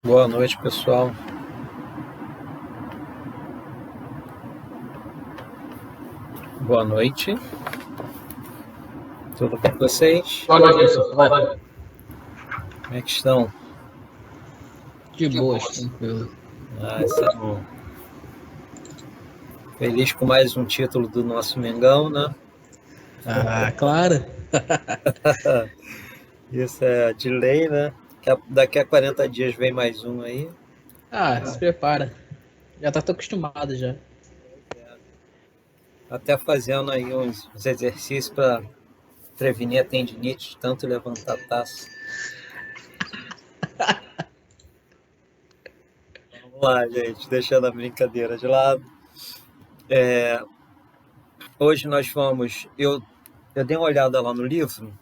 Boa noite, pessoal. Boa noite. Tudo bem com vocês? Boa noite, pessoal. Vai. Como é que estão? De boas, tranquilo. Estamos felizes com mais um título do nosso Mengão, né? Ah, claro. Isso é de lei, né? Daqui a 40 dias vem mais um aí. Ah, se prepara. Já tá acostumado já. Até fazendo aí uns exercícios para prevenir a tendinite de tanto levantar taça. Vamos lá, gente, deixando a brincadeira de lado. Hoje nós vamos. Eu dei uma olhada lá no livro.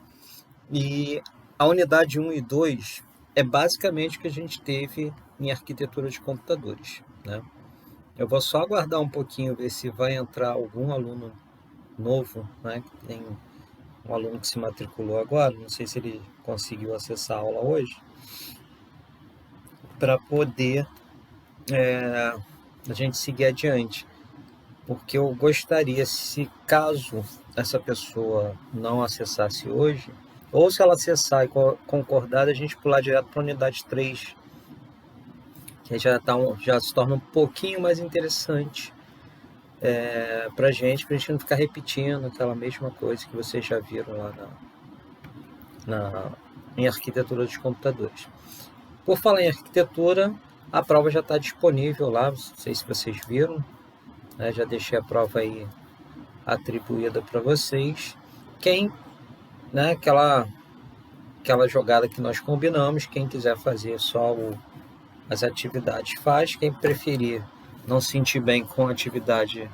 E a unidade 1 e 2 é basicamente o que a gente teve em arquitetura de computadores, né? Eu vou só aguardar um pouquinho, ver se vai entrar algum aluno novo, né? Tem um aluno que se matriculou agora, não sei se ele conseguiu acessar a aula hoje, para poder a gente seguir adiante. Porque eu gostaria, se caso essa pessoa não acessasse hoje, ou se ela acessar e concordar, a gente pular direto para a unidade 3, que já se torna um pouquinho mais interessante para a gente não ficar repetindo aquela mesma coisa que vocês já viram lá em arquitetura dos computadores. Por falar em arquitetura, a prova já está disponível lá, não sei se vocês viram, né? Já deixei a prova aí atribuída para vocês. Quem, né, aquela jogada que nós combinamos, quem quiser fazer só as atividades faz, quem preferir não se sentir bem com a atividade,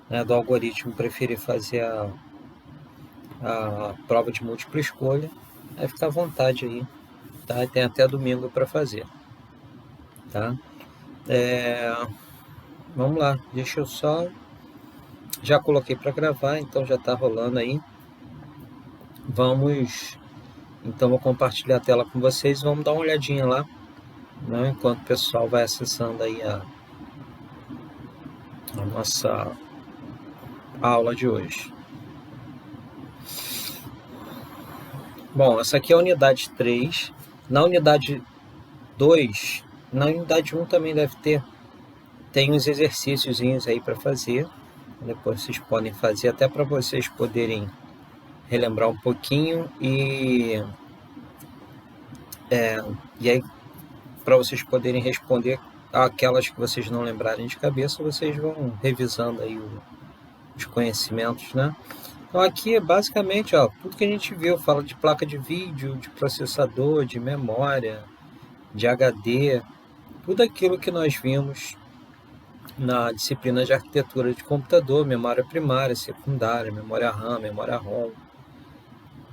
né, do algoritmo, preferir fazer a prova de múltipla escolha, aí fica à vontade aí, tá? Tem até domingo para fazer, tá? Vamos lá, deixa eu só... Já coloquei para gravar, então já está rolando aí. Então vou compartilhar a tela com vocês, vamos dar uma olhadinha lá, né, enquanto o pessoal vai acessando aí a nossa aula de hoje. Bom, essa aqui é a unidade 3. Na unidade 2, na unidade 1 também deve ter. Tem uns exercíciozinhos aí para fazer. Depois vocês podem fazer, até para vocês poderem relembrar um pouquinho. E aí, para vocês poderem responder aquelas que vocês não lembrarem de cabeça, vocês vão revisando aí os conhecimentos, né? Então aqui, basicamente, tudo que a gente viu, fala de placa de vídeo, de processador, de memória, de HD, tudo aquilo que nós vimos na disciplina de arquitetura de computador, memória primária, secundária, memória RAM, memória ROM,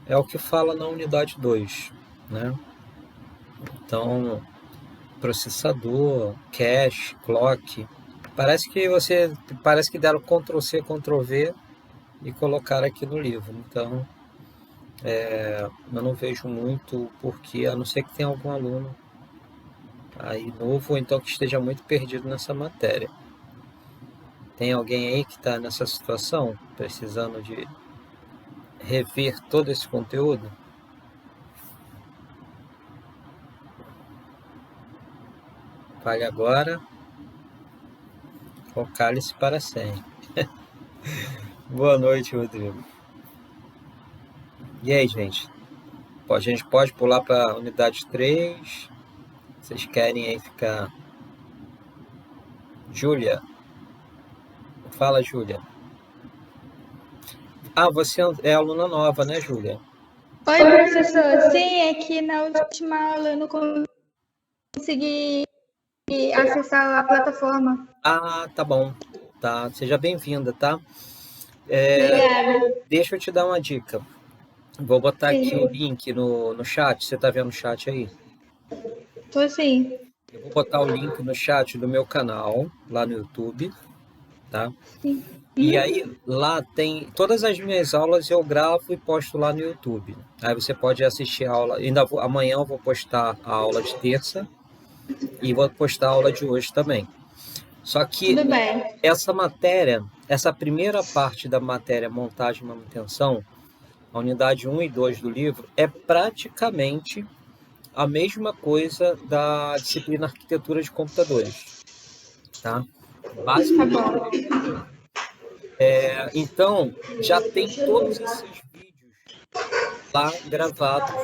é o que fala na unidade 2, né? Então, processador, cache, clock, parece que deram Ctrl C, Ctrl V e colocaram aqui no livro. Então, eu não vejo muito porquê, a não ser que tenha algum aluno aí novo, ou então que esteja muito perdido nessa matéria. Tem alguém aí que está nessa situação, precisando de rever todo esse conteúdo? Fale agora ou cale-se para sempre. Boa noite, Rodrigo. E aí, gente? A gente pode pular para a unidade 3? Vocês querem aí ficar... Júlia? Fala, Júlia. Você é aluna nova, né, Júlia? Oi, professor. Sim, é que na última aula eu não consegui acessar a plataforma. Tá bom. Tá, seja bem-vinda, tá? Obrigada. Deixa eu te dar uma dica. Vou botar Sim. aqui o link no chat. Você tá vendo o chat aí? Tô sim. Eu vou botar o link no chat do meu canal, lá no YouTube, tá? Sim. E aí, lá tem todas as minhas aulas, eu gravo e posto lá no YouTube. Aí você pode assistir a aula. Amanhã eu vou postar a aula de terça, E vou postar a aula de hoje também. Só que Tudo bem. essa matéria, essa primeira parte da matéria montagem e manutenção, a unidade 1 e 2 do livro, é praticamente a mesma coisa da disciplina arquitetura de computadores, tá? Tá Basicamente, bom. então, já tem todos esses vídeos lá gravados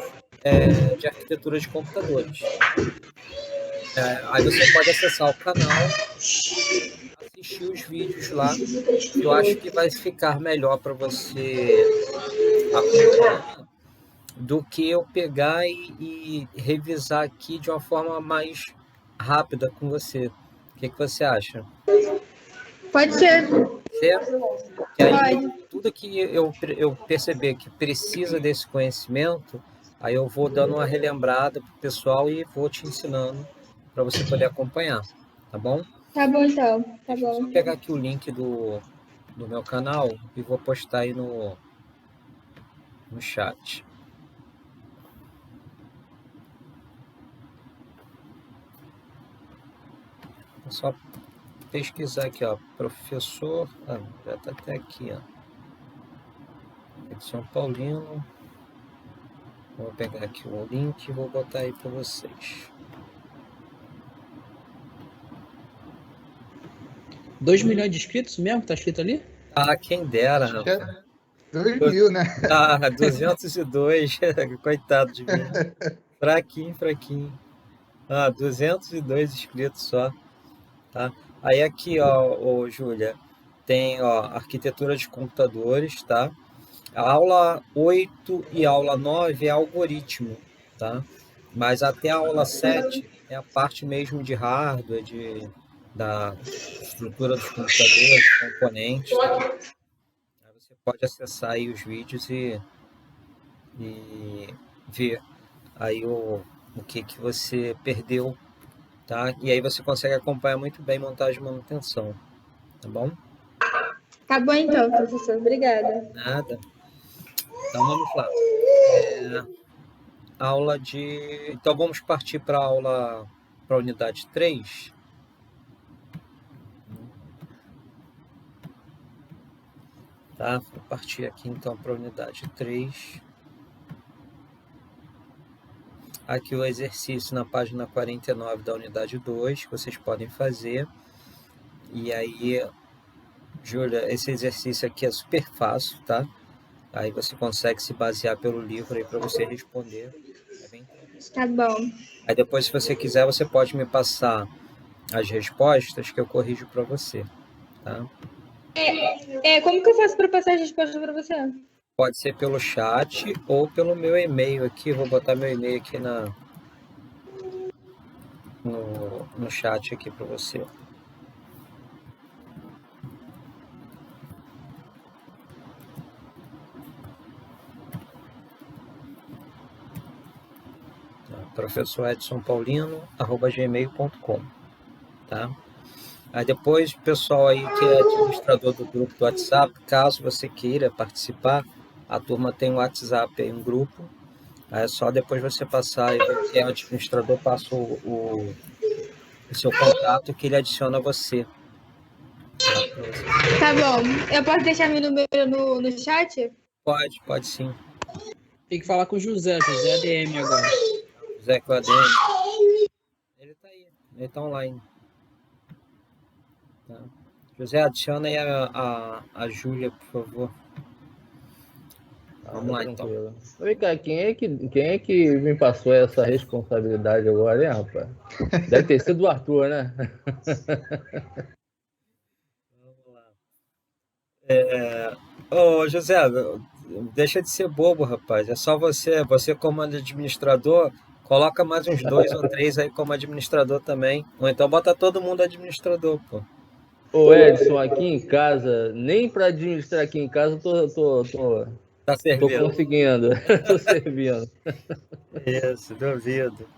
de arquitetura de computadores. Aí você pode acessar o canal e assistir os vídeos lá, que eu acho que vai ficar melhor para você acompanhar do que eu pegar e revisar aqui de uma forma mais rápida com você. O que você acha? Pode ser. Certo? Que aí, Pode. tudo que eu perceber que precisa desse conhecimento, aí eu vou dando uma relembrada pro pessoal e vou te ensinando para você poder acompanhar, tá bom? Tá bom, então. Tá Deixa eu só bom. pegar aqui o link do meu canal e vou postar aí no chat. É só pesquisar aqui, ó, professor, já tá até aqui, ó, de São Paulino. Vou pegar aqui o link e vou botar aí para vocês. 2 milhões de inscritos mesmo que tá escrito ali? Ah, quem dera, Acho que é rapaz. 2.000, né? Ah, 202, coitado de mim. Fraquinho. Ah, 202 inscritos só, tá? Aí aqui, ó, Júlia, tem, ó, arquitetura de computadores, tá? A aula 8 e a aula 9 é algoritmo, tá? Mas até a aula 7 é a parte mesmo de hardware, da estrutura dos computadores, componentes, tá? Aí você pode acessar aí os vídeos e ver aí o que você perdeu, tá? E aí você consegue acompanhar muito bem montagem e manutenção, tá bom? Tá bom, então, professor. Obrigada. Nada. Então vamos lá. Aula de. Então vamos partir para a aula, para a unidade 3. Tá? Vou partir aqui então para a unidade 3. Aqui o exercício na página 49 da unidade 2, que vocês podem fazer. E aí, Júlia, esse exercício aqui é super fácil, tá? Aí você consegue se basear pelo livro aí para você responder. É bem tranquilo. Tá bom. Aí depois, se você quiser, você pode me passar as respostas que eu corrijo para você, tá? Como que eu faço para passar a resposta para você? Pode ser pelo chat ou pelo meu e-mail aqui. Vou botar meu e-mail aqui no chat aqui para você. professoredsonpaulino@gmail.com, tá? Aí depois, o pessoal aí que é administrador do grupo do WhatsApp, caso você queira participar, a turma tem um WhatsApp aí, um grupo. Aí é só depois você passar e ver que é o administrador, passa o seu contato que ele adiciona você. Tá? Pra você. Tá bom. Eu posso deixar meu número no chat? Pode sim. Tem que falar com o José ADM agora. José Cladene. Ele tá aí, ele tá online. Tá? José, adiciona aí a Júlia, por favor. Vamos lá, então. Tranquilo. Vem cá, quem é que me passou essa responsabilidade agora, hein, rapaz? Deve ter sido o Arthur, né? Vamos lá. Ô, José, deixa de ser bobo, rapaz. É só você como administrador, coloca mais uns 2 ou 3 aí como administrador também. Ou então bota todo mundo administrador, pô. Ô, Edson, aqui em casa, nem para administrar aqui em casa, Tá tô servindo. conseguindo. Tô servindo. Isso, duvido.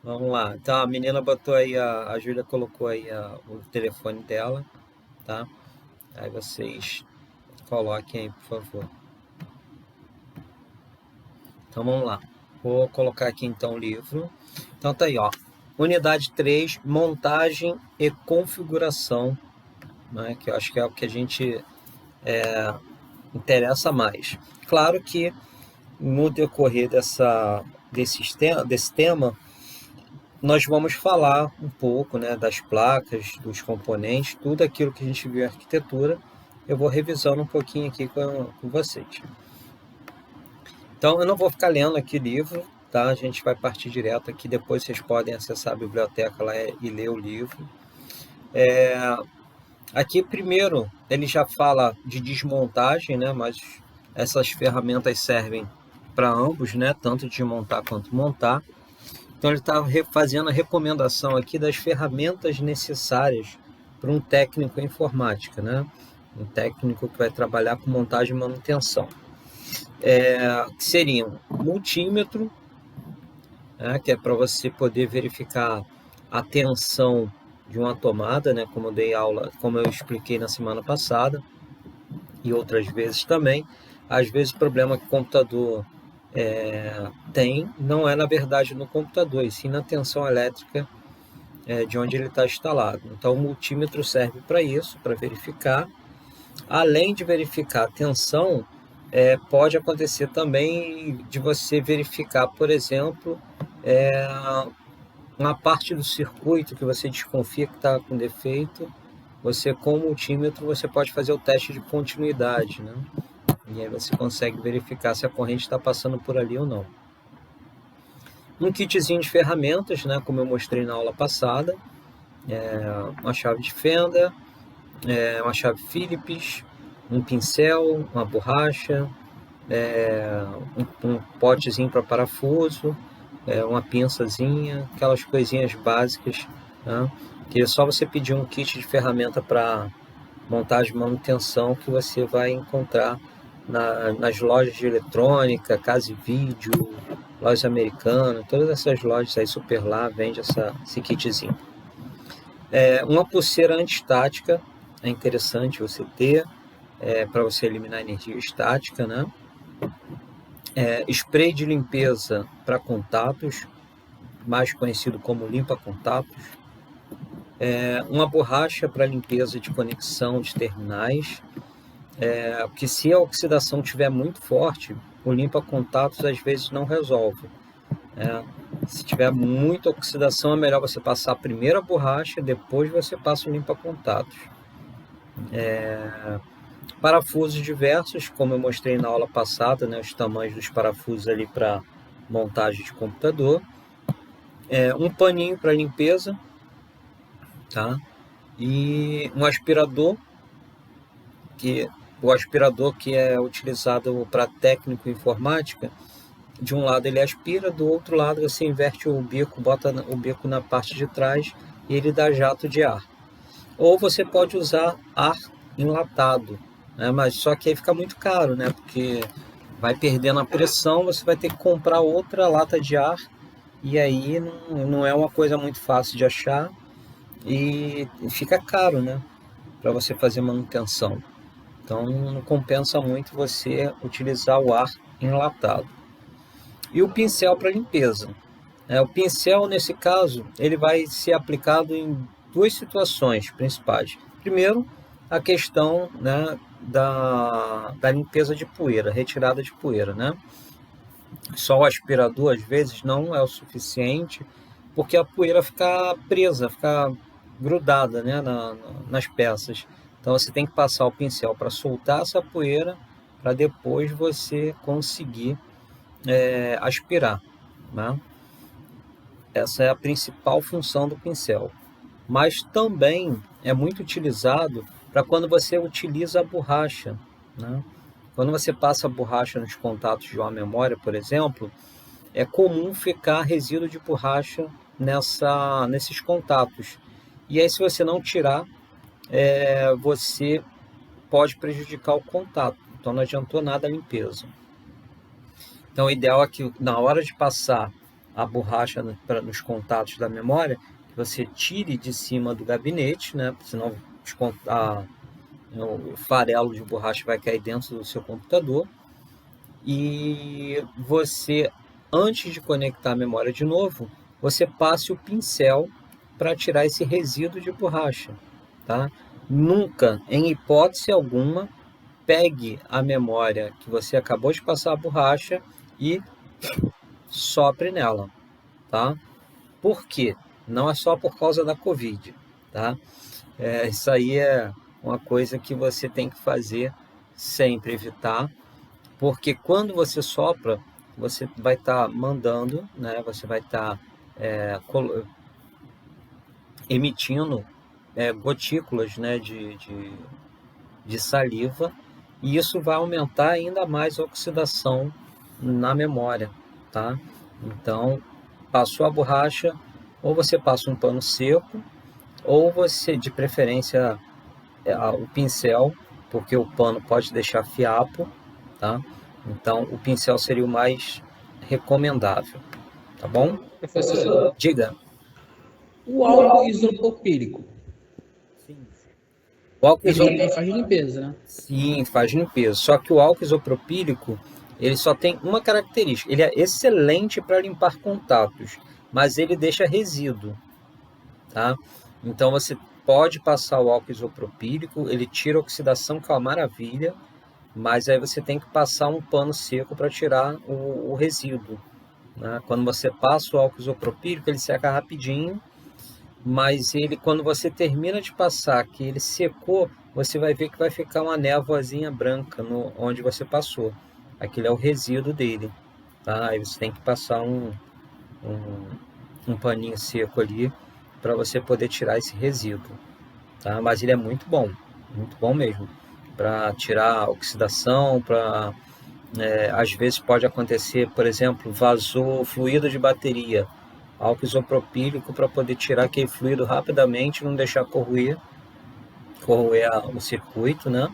Vamos lá. Então a menina botou aí, a Júlia colocou aí o telefone dela, tá? Aí vocês coloquem aí, por favor. Então vamos lá. Vou colocar aqui então o livro. Então tá aí, ó. Unidade 3, montagem e configuração, né, que eu acho que é o que a gente interessa mais. Claro que no decorrer desse tema, nós vamos falar um pouco, né, das placas, dos componentes, tudo aquilo que a gente viu em arquitetura, eu vou revisando um pouquinho aqui com vocês. Então, eu não vou ficar lendo aqui o livro, tá? A gente vai partir direto aqui, depois vocês podem acessar a biblioteca lá e ler o livro. Aqui, primeiro, ele já fala de desmontagem, né? Mas essas ferramentas servem para ambos, né? Tanto desmontar quanto montar. Então, ele está fazendo a recomendação aqui das ferramentas necessárias para um técnico em informática, né? Um técnico que vai trabalhar com montagem e manutenção. Que seriam multímetro, que é para você poder verificar a tensão de uma tomada, né? Como eu dei aula, como eu expliquei na semana passada, e outras vezes também. Às vezes o problema que o computador tem não é, na verdade, no computador, e sim na tensão elétrica de onde ele está instalado. Então o multímetro serve para isso, para verificar. Além de verificar a tensão, pode acontecer também de você verificar, por exemplo, uma parte do circuito que você desconfia que está com defeito. Você, com o multímetro, você pode fazer o teste de continuidade, né? E aí você consegue verificar se a corrente está passando por ali ou não. Um kitzinho de ferramentas, né, como eu mostrei na aula passada, uma chave de fenda, uma chave Phillips, um pincel, uma borracha, um potezinho para parafuso, uma pinçazinha, aquelas coisinhas básicas, né? Que é só você pedir um kit de ferramenta para montagem e manutenção que você vai encontrar nas lojas de eletrônica, Casa e Vídeo, lojas americanas, todas essas lojas aí, Superlá, vende esse kitzinho. Uma pulseira antistática é interessante você ter, para você eliminar energia estática, né? Spray de limpeza para contatos, mais conhecido como limpa-contatos. Uma borracha para limpeza de conexão de terminais, porque se a oxidação estiver muito forte, o limpa-contatos às vezes não resolve. Se tiver muita oxidação, é melhor você passar primeiro a borracha, depois você passa o limpa-contatos. Parafusos diversos, como eu mostrei na aula passada, né, os tamanhos dos parafusos ali para montagem de computador. Um paninho para limpeza, tá? E um aspirador, o aspirador que é utilizado para técnico em informática, de um lado ele aspira, do outro lado você inverte o bico, bota o bico na parte de trás e ele dá jato de ar. Ou você pode usar ar enlatado, né? Mas só que aí fica muito caro, né? Porque vai perdendo a pressão, você vai ter que comprar outra lata de ar, e aí não é uma coisa muito fácil de achar e fica caro, né? Para você fazer manutenção. Então não compensa muito você utilizar o ar enlatado. E o pincel para limpeza. O pincel, nesse caso, ele vai ser aplicado em duas situações principais. Primeiro, a questão, né, da limpeza de poeira, retirada de poeira, né? Só o aspirador, às vezes, não é o suficiente, porque a poeira fica presa, fica grudada, né, nas peças. Então, você tem que passar o pincel para soltar essa poeira, para depois você conseguir aspirar, né? Essa é a principal função do pincel. Mas também é muito utilizado para quando você utiliza a borracha, né? Quando você passa a borracha nos contatos de uma memória, por exemplo, é comum ficar resíduo de borracha nesses contatos. E aí, se você não tirar, você pode prejudicar o contato. Então, não adiantou nada a limpeza. Então, o ideal é que, na hora de passar a borracha nos contatos da memória, que você tire de cima do gabinete, né? Senão o farelo de borracha vai cair dentro do seu computador. E você, antes de conectar a memória de novo, você passe o pincel para tirar esse resíduo de borracha, tá? Nunca, em hipótese alguma, pegue a memória que você acabou de passar a borracha e sopre nela, tá? Por quê? Não é só por causa da Covid, tá? Isso aí é uma coisa que você tem que fazer sempre, evitar, porque quando você sopra, você vai estar mandando, né? Você vai estar emitindo gotículas, né, de saliva, e isso vai aumentar ainda mais a oxidação na memória, tá? Então, passou a borracha, ou você passa um pano seco, ou você, de preferência, o pincel, porque o pano pode deixar fiapo, tá? Então, o pincel seria o mais recomendável, tá bom? Professor, Diga. o álcool isopropílico, O álcool ele também faz limpeza, né? Sim, faz limpeza. Só que o álcool isopropílico, ele só tem uma característica. Ele é excelente para limpar contatos, mas ele deixa resíduo, tá? Então você pode passar o álcool isopropílico, ele tira a oxidação, que é uma maravilha, mas aí você tem que passar um pano seco para tirar o resíduo, né? Quando você passa o álcool isopropílico, ele seca rapidinho, mas ele, quando você termina de passar, que ele secou, você vai ver que vai ficar uma névoazinha branca onde você passou. Aquele é o resíduo dele, tá? Aí você tem que passar um paninho seco ali para você poder tirar esse resíduo, tá? Mas ele é muito bom mesmo, para tirar a oxidação, às vezes pode acontecer, por exemplo, vazou fluido de bateria, álcool isopropílico para poder tirar aquele fluido rapidamente, não deixar corroer o circuito, né?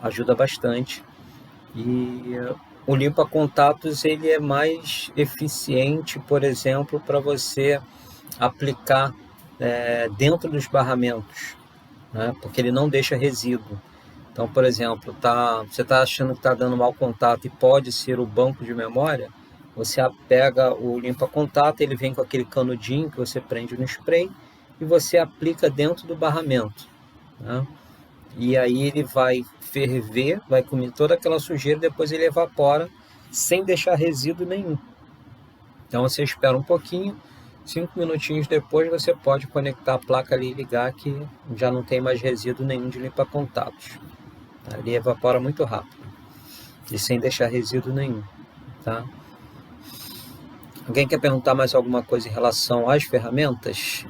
Ajuda bastante. E o limpa-contatos, ele é mais eficiente, por exemplo, para você aplicar dentro dos barramentos, né? Porque ele não deixa resíduo. Então, por exemplo, você está achando que está dando mau contato e pode ser o banco de memória, você pega o limpa-contato, ele vem com aquele canudinho que você prende no spray e você aplica dentro do barramento, né? E aí ele vai ferver, vai comer toda aquela sujeira, depois ele evapora sem deixar resíduo nenhum. Então você espera um pouquinho, 5 minutinhos depois você pode conectar a placa ali e ligar, que já não tem mais resíduo nenhum de limpa-contatos. Ele evapora muito rápido e sem deixar resíduo nenhum, tá? Alguém quer perguntar mais alguma coisa em relação às ferramentas?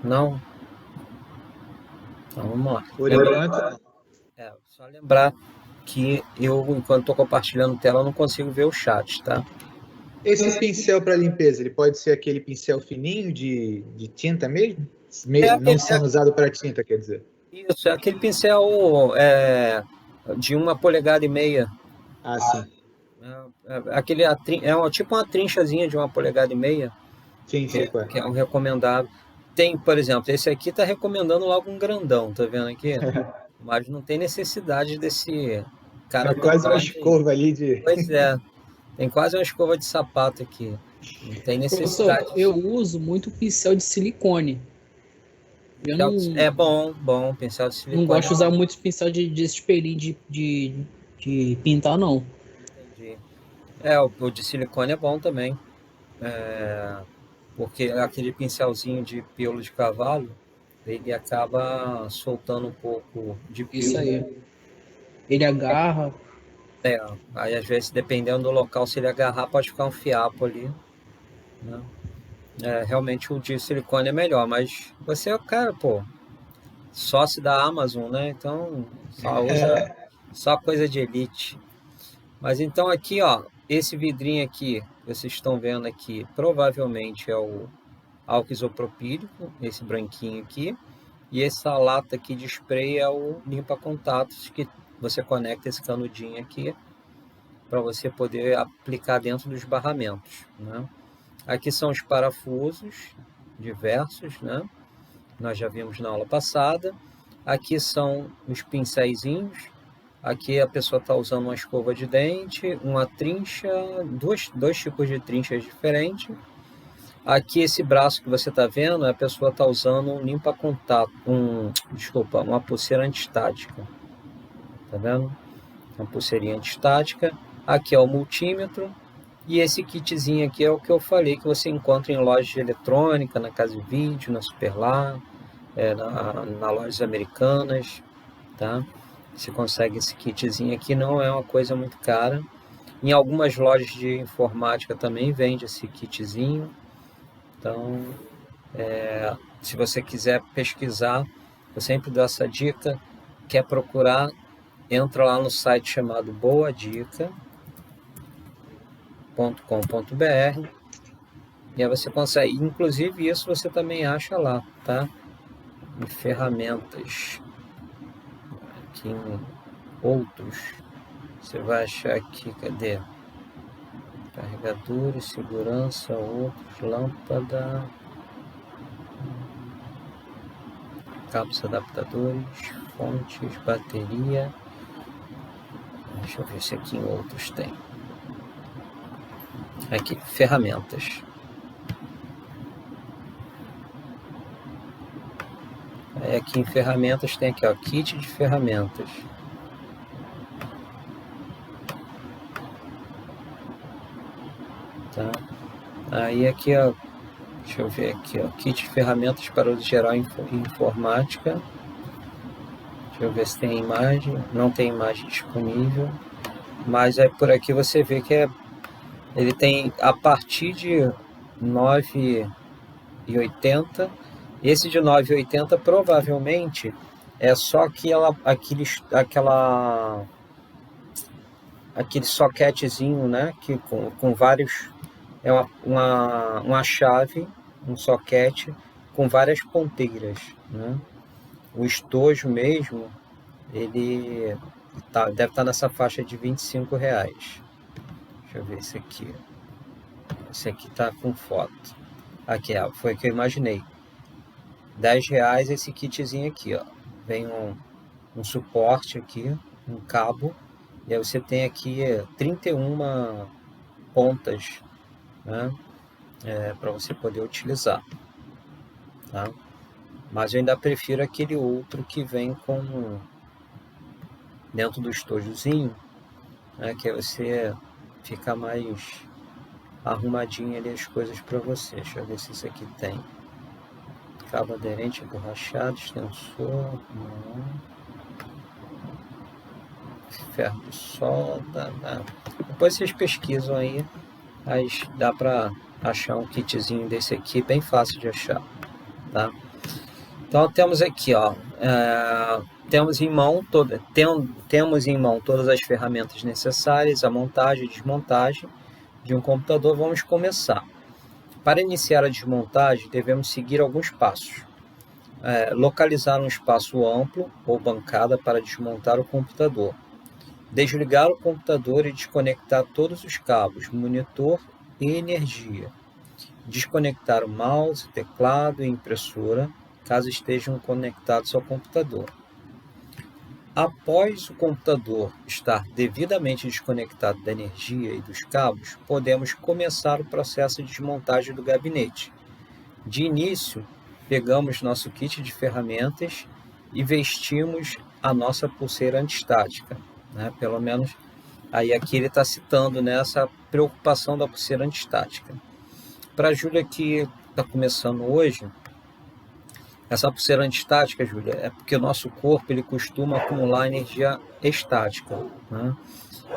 Não? Então vamos lá. Por enquanto, Só lembrar que eu, enquanto estou compartilhando tela, não consigo ver o chat, tá? esse pincel para limpeza, ele pode ser aquele pincel fininho de tinta mesmo? Não sendo usado para tinta, quer dizer. Isso, é aquele pincel de 1,5 polegadas. Ah, sim. Tipo uma trinchazinha de 1,5 polegadas, Sim, sei qual é. que é o recomendável. Tem, por exemplo, esse aqui está recomendando logo um grandão, tá vendo aqui? Mas não tem necessidade desse cara. É quase uma escova ali de... Pois é, tem quase uma escova de sapato aqui. Não tem necessidade. Professor, eu uso muito pincel de silicone. Eu não, É bom, pincel de silicone. não gosto de usar muito pincel de espelhinho de pintar, não. Entendi. O de silicone é bom também. Porque aquele pincelzinho de pelo de cavalo, ele acaba soltando um pouco de pelo. Isso aí. Ele agarra. Aí às vezes, dependendo do local, se ele agarrar, pode ficar um fiapo ali, né? Realmente o de silicone é melhor, mas você é, cara, sócio da Amazon, né? Então só usa só coisa de elite. Mas então aqui, ó, esse vidrinho aqui, vocês estão vendo aqui, provavelmente é o álcool isopropílico, esse branquinho aqui, e essa lata aqui de spray é o limpa-contatos, que você conecta esse canudinho aqui para você poder aplicar dentro dos barramentos, né? Aqui são os parafusos diversos, né? Nós já vimos na aula passada. Aqui são os pincéisinhos, Aqui a pessoa está usando uma escova de dente, uma trincha, dois tipos de trinchas diferentes. Aqui esse braço que você está vendo, a pessoa está usando um limpa-contato, uma pulseira antistática. Tá vendo? Uma pulseirinha antistática. Aqui é o multímetro. E esse kitzinho aqui é o que eu falei, que você encontra em lojas de eletrônica, na Casa de Vídeo, na Superlar, na lojas americanas, tá? Você consegue esse kitzinho aqui, não é uma coisa muito cara. Em algumas lojas de informática também vende esse kitzinho. Então, se você quiser pesquisar, eu sempre dou essa dica. Quer procurar, entra lá no site chamado boadica.com.br e aí você consegue, inclusive isso você também acha lá, tá? Em ferramentas. Aqui em outros, você vai achar aqui, cadê? Carregadores, segurança, outros, lâmpada, cabos adaptadores, fontes, bateria. Deixa eu ver se aqui em outros tem. Aqui, ferramentas. Aí aqui em ferramentas tem aqui, ó, kit de ferramentas. Tá? Aí aqui, ó, deixa eu ver aqui, ó, kit de ferramentas para uso geral em informática. Deixa eu ver se tem imagem. Não tem imagem disponível. Mas aí por aqui você vê que ele tem a partir de 9,80. Esse de 9,80 provavelmente é só aquele soquetezinho, né? Que com vários. É uma chave, um soquete com várias ponteiras, né? O estojo mesmo, ele deve estar nessa faixa de R$25. Deixa eu ver esse aqui. Esse aqui tá com foto. Aqui, ó, foi o que eu imaginei. R$10 esse kitzinho aqui, ó. Vem um suporte aqui, um cabo. E aí você tem aqui 31 pontas, né? Para você poder utilizar, tá? Mas eu ainda prefiro aquele outro que vem com dentro do estojozinho, né? Que aí você fica mais arrumadinho ali as coisas para você. Deixa eu ver se isso aqui tem. Cabo aderente borrachado, extensor, não. Ferro de solda, não. Depois vocês pesquisam aí, mas dá para achar um kitzinho desse aqui, bem fácil de achar, tá? Então temos aqui, ó, temos em mão todas as ferramentas necessárias, a montagem e desmontagem de um computador. Vamos começar. Para iniciar a desmontagem, devemos seguir alguns passos. Localizar um espaço amplo ou bancada para desmontar o computador. Desligar o computador e desconectar todos os cabos, monitor e energia. Desconectar o mouse, teclado e impressora, caso estejam conectados ao computador. Após o computador estar devidamente desconectado da energia e dos cabos, podemos começar o processo de desmontagem do gabinete. De início, pegamos nosso kit de ferramentas e vestimos a nossa pulseira antistática, né? Pelo menos aí aqui ele está citando, né, essa preocupação da pulseira antistática. Para a Júlia que está começando hoje, essa pulseira antistática, Júlia, é porque o nosso corpo ele costuma acumular energia estática, né?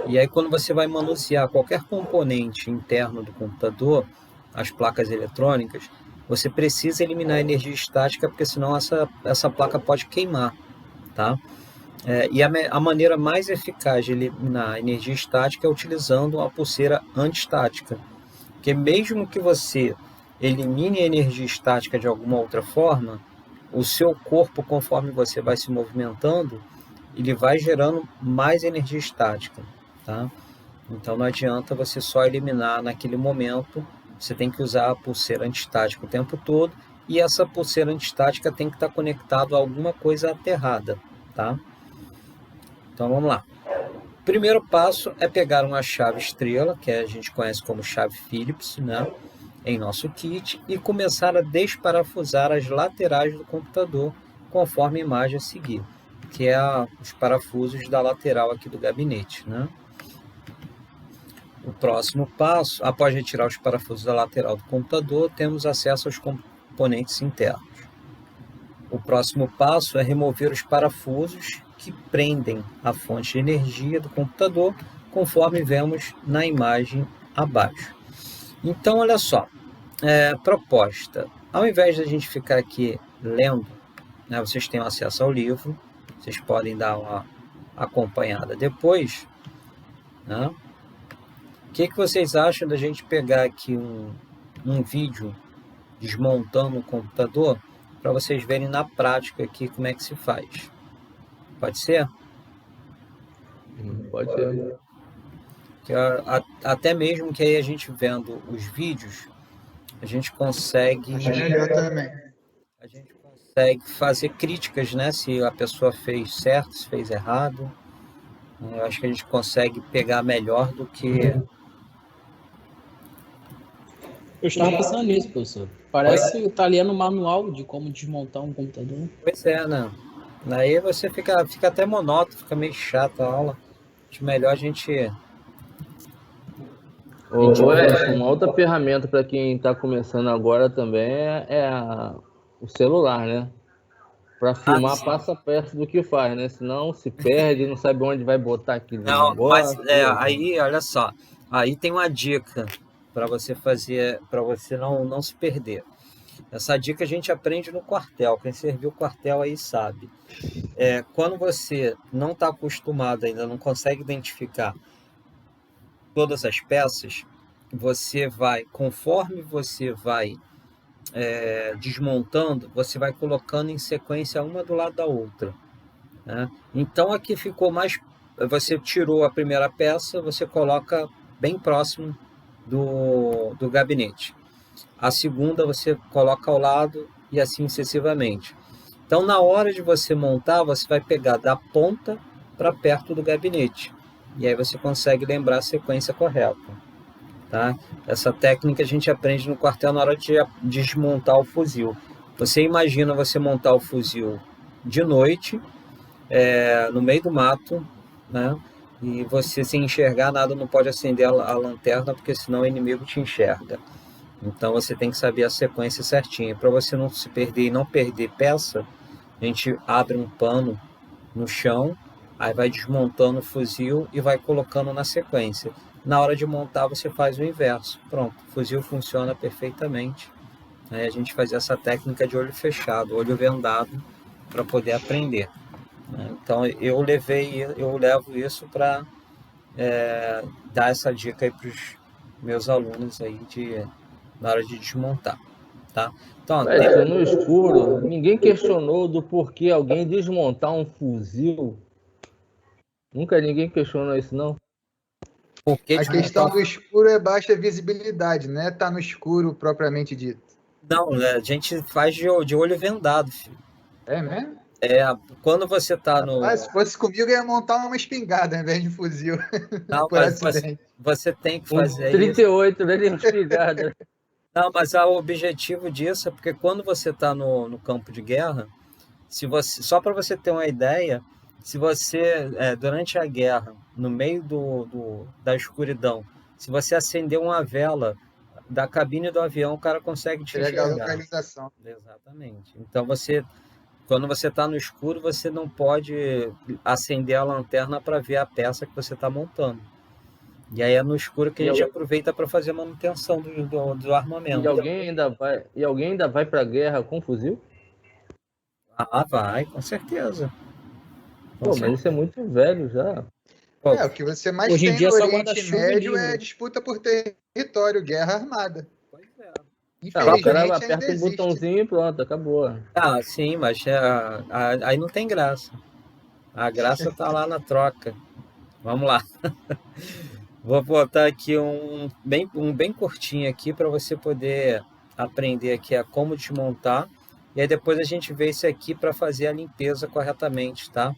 E aí quando você vai manusear qualquer componente interno do computador, as placas eletrônicas, você precisa eliminar a energia estática, porque senão essa placa pode queimar, tá? E a maneira mais eficaz de eliminar a energia estática é utilizando a pulseira antistática, porque mesmo que você elimine a energia estática de alguma outra forma, o seu corpo, conforme você vai se movimentando, ele vai gerando mais energia estática, tá? Então não adianta você só eliminar naquele momento, você tem que usar a pulseira antistática o tempo todo, e essa pulseira antistática tem que estar conectada a alguma coisa aterrada, tá? Então vamos lá. O primeiro passo é pegar uma chave estrela, que a gente conhece como chave Phillips, né, em nosso kit, e começar a desparafusar as laterais do computador, conforme a imagem a seguir, que é os parafusos da lateral aqui do gabinete, né? O próximo passo, após retirar os parafusos da lateral do computador, temos acesso aos componentes internos. O próximo passo é remover os parafusos que prendem a fonte de energia do computador, conforme vemos na imagem abaixo. Então, olha só, proposta. Ao invés de a gente ficar aqui lendo, né, vocês têm acesso ao livro, vocês podem dar uma acompanhada depois, né? O que vocês acham da gente pegar aqui um vídeo desmontando o computador para vocês verem na prática aqui como é que se faz? Pode ser? Pode ser. Que até mesmo que aí a gente vendo os vídeos, a gente consegue... Acho melhor também. A gente consegue fazer críticas, né? Se a pessoa fez certo, se fez errado. Eu acho que a gente consegue pegar melhor do que... Eu estava pensando nisso, professor. Parece que tá lendo o manual de como desmontar um computador. Pois é, né? Aí você fica até monótono, fica meio chato a aula. Acho melhor a gente... Uma outra ferramenta para quem está começando agora também o celular, né? Para filmar, passa perto do que faz, né? Senão se perde, não sabe onde vai botar aquilo. Não, mas aí, olha só, aí tem uma dica para você fazer, para você não se perder. Essa dica a gente aprende no quartel. Quem serviu o quartel aí sabe. Quando você não está acostumado ainda, não consegue identificar todas as peças, você vai, conforme você vai desmontando, você vai colocando em sequência uma do lado da outra, né? Então aqui ficou mais... Você tirou a primeira peça, você coloca bem próximo do gabinete. A segunda você coloca ao lado e assim sucessivamente. Então, na hora de você montar, você vai pegar da ponta para perto do gabinete. E aí você consegue lembrar a sequência correta, tá? Essa técnica a gente aprende no quartel na hora de desmontar o fuzil. Você imagina você montar o fuzil de noite, no meio do mato, né? E você, sem enxergar nada, não pode acender a lanterna, porque senão o inimigo te enxerga. Então você tem que saber a sequência certinha. Para você não se perder e não perder peça, a gente abre um pano no chão, aí vai desmontando o fuzil e vai colocando na sequência. Na hora de montar, você faz o inverso. Pronto, o fuzil funciona perfeitamente. Aí a gente faz essa técnica de olho fechado, olho vendado, para poder aprender. Então eu levo isso para dar essa dica aí para os meus alunos aí na hora de desmontar, tá? Então, no escuro, ninguém questionou do porquê alguém desmontar um fuzil. Nunca ninguém questionou isso, não? A questão do escuro é baixa visibilidade, né? Tá no escuro propriamente dito. Não, a gente faz de olho vendado, filho. É mesmo? Quando você tá no... se fosse comigo, eu ia montar uma espingarda ao invés de fuzil. Não, mas você tem que fazer 38, né? Espingarda. Não, mas o objetivo disso é porque quando você está no campo de guerra, só para você ter uma ideia, se você, durante a guerra, no meio da escuridão, se você acender uma vela da cabine do avião, o cara consegue te enxergar. A localização. Exatamente. Então, quando você está no escuro, você não pode acender a lanterna para ver a peça que você está montando. E aí é no escuro que a gente aproveita para fazer a manutenção do armamento. E alguém ainda vai para a guerra com fuzil? Vai, com certeza. Mas isso é muito velho já. O que você mais hoje tem em dia no só Oriente Médio é disputa por território, guerra armada. Pois é. O cara aperta um botãozinho e pronto, acabou. Sim, mas aí não tem graça. A graça tá lá na troca. Vamos lá. Vou botar aqui um bem curtinho aqui para você poder aprender aqui a como desmontar. E aí depois a gente vê esse aqui para fazer a limpeza corretamente, tá?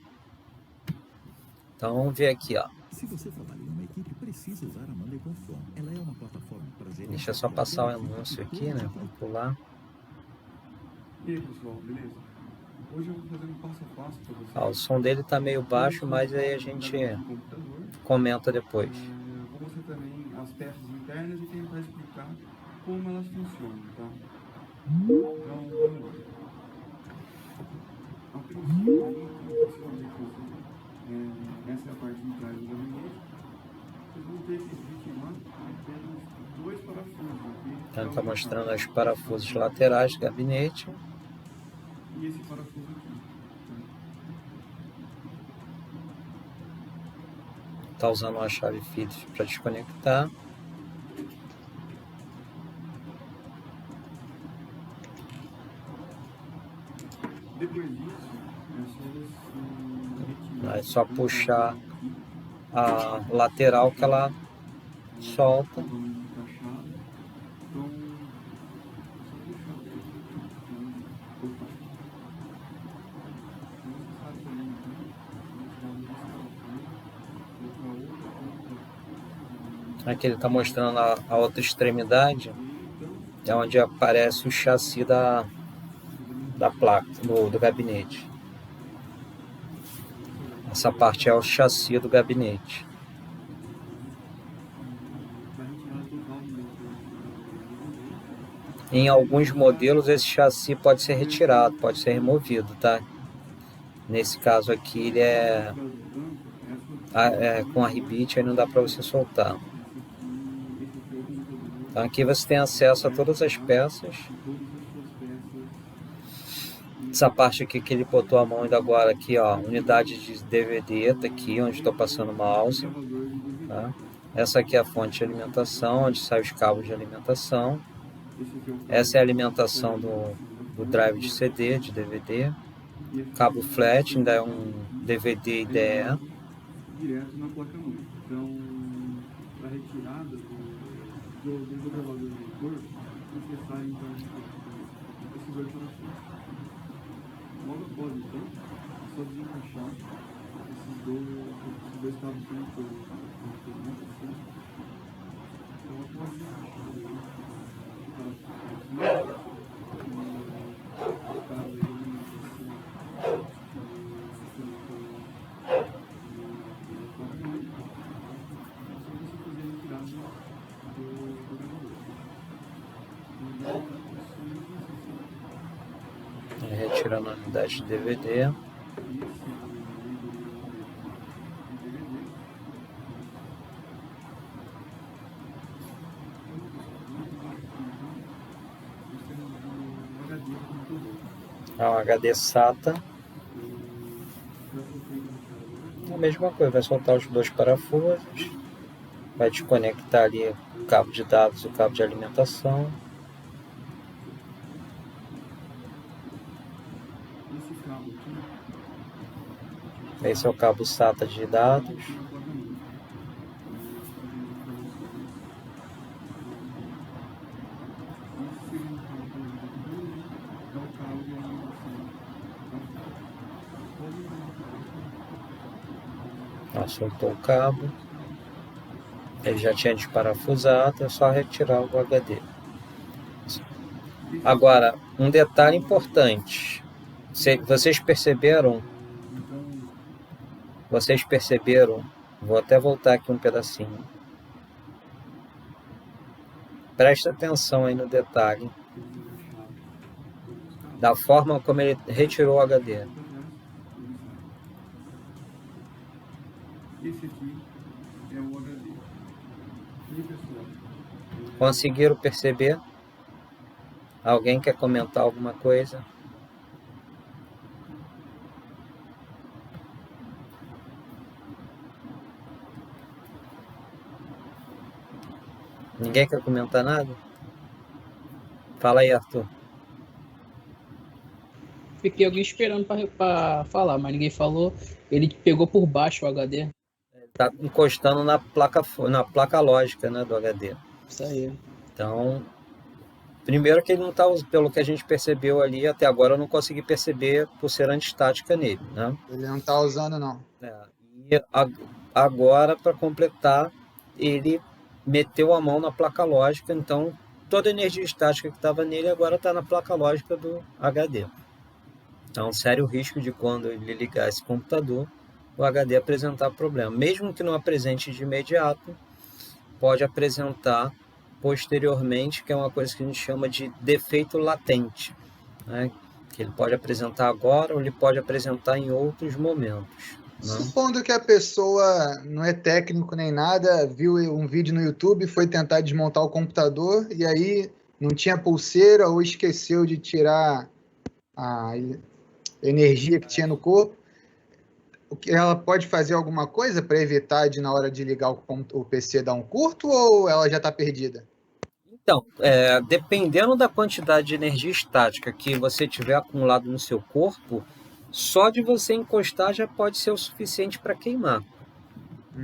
Então vamos ver aqui, ó. Se você trabalha em uma equipe, precisa usar a Monday Control. Ela é uma plataforma para gerenciar. Deixa eu só passar o anúncio aqui, né? Vamos pular. E aí, pessoal, beleza? Hoje eu vou fazer um passo a passo para vocês. Ó, o som dele tá meio baixo, mas aí a gente comenta depois. Vou mostrar também as peças internas e tentar explicar como elas funcionam, tá? Então, vamos lá. A princípio, essa é a parte de trás do gabinete. Vocês vão ter que ritmar apenas 2 parafusos aqui. Então ele tá mostrando os parafusos laterais do gabinete. E esse parafuso aqui. Tá usando uma chave Phillips para desconectar. Depois disso, É só puxar a lateral que ela solta. Aqui ele está mostrando a outra extremidade, é onde aparece o chassi da placa, do gabinete. Essa parte é o chassi do gabinete. Em alguns modelos esse chassi pode ser retirado, pode ser removido, tá? Nesse caso aqui ele é com a rebite, aí não dá para você soltar. Então aqui você tem acesso a todas as peças. Essa parte aqui que ele botou a mão ainda agora aqui, ó, unidade de DVD, tá aqui onde estou passando o mouse, tá? Essa aqui é a fonte de alimentação, onde sai os cabos de alimentação. Essa é a alimentação do drive de CD, de DVD. Cabo flat, ainda é um DVD IDE. Direto na placa-mãe. Então, para retirada do gravador do leitor, você sai então esses 2 parafusos. Logo após então, é só desencaixar esses dois cabos conectores. Então, após desencaixar o parafuso, retirando a unidade de DVD. É um HD SATA. A mesma coisa, vai soltar os 2 parafusos, vai desconectar ali o cabo de dados e o cabo de alimentação. Esse é o cabo SATA de dados. Soltou o cabo. Ele já tinha desparafusado, é só retirar o HD. Agora, um detalhe importante. Vocês perceberam? Vou até voltar aqui um pedacinho. Presta atenção aí no detalhe. Da forma como ele retirou o HD. Esse aqui é o HD. E pessoal? Conseguiram perceber? Alguém quer comentar alguma coisa? Ninguém quer comentar nada? Fala aí, Arthur. Fiquei alguém esperando para falar, mas ninguém falou. Ele pegou por baixo o HD. Tá encostando na placa lógica, né, do HD. Isso aí. Então, primeiro que ele não está, pelo que a gente percebeu ali, até agora eu não consegui perceber por ser antistática nele, né? Ele não está usando, não. E agora, para completar, ele meteu a mão na placa lógica, então toda a energia estática que estava nele agora está na placa lógica do HD. Então, sério risco de quando ele ligar esse computador, o HD apresentar problema. Mesmo que não apresente de imediato, pode apresentar posteriormente, que é uma coisa que a gente chama de defeito latente, né? Que ele pode apresentar agora ou ele pode apresentar em outros momentos. Né? Supondo que a pessoa não é técnico nem nada, viu um vídeo no YouTube, foi tentar desmontar o computador e aí não tinha pulseira ou esqueceu de tirar a energia que tinha no corpo, ela pode fazer alguma coisa para evitar de, na hora de ligar o PC, dar um curto, ou ela já está perdida? Então, dependendo da quantidade de energia estática que você tiver acumulado no seu corpo, só de você encostar já pode ser o suficiente para queimar.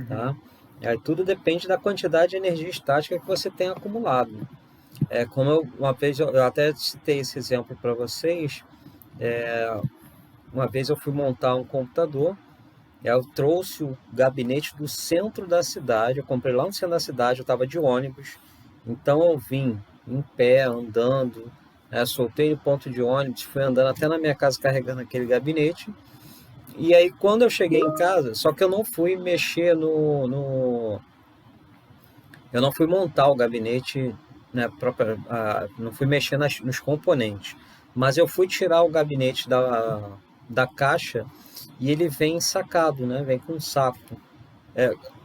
Tá? Aí tudo depende da quantidade de energia estática que você tem acumulado. Como uma vez eu até citei esse exemplo para vocês, uma vez eu fui montar um computador, eu trouxe o gabinete do centro da cidade, eu comprei lá no centro da cidade, eu estava de ônibus, então eu vim em pé, andando, soltei o ponto de ônibus, fui andando até na minha casa carregando aquele gabinete, e aí quando eu cheguei em casa, só que eu não fui mexer eu não fui montar o gabinete, né, não fui mexer nos componentes, mas eu fui tirar o gabinete da caixa e ele vem sacado, né? Vem com um saco.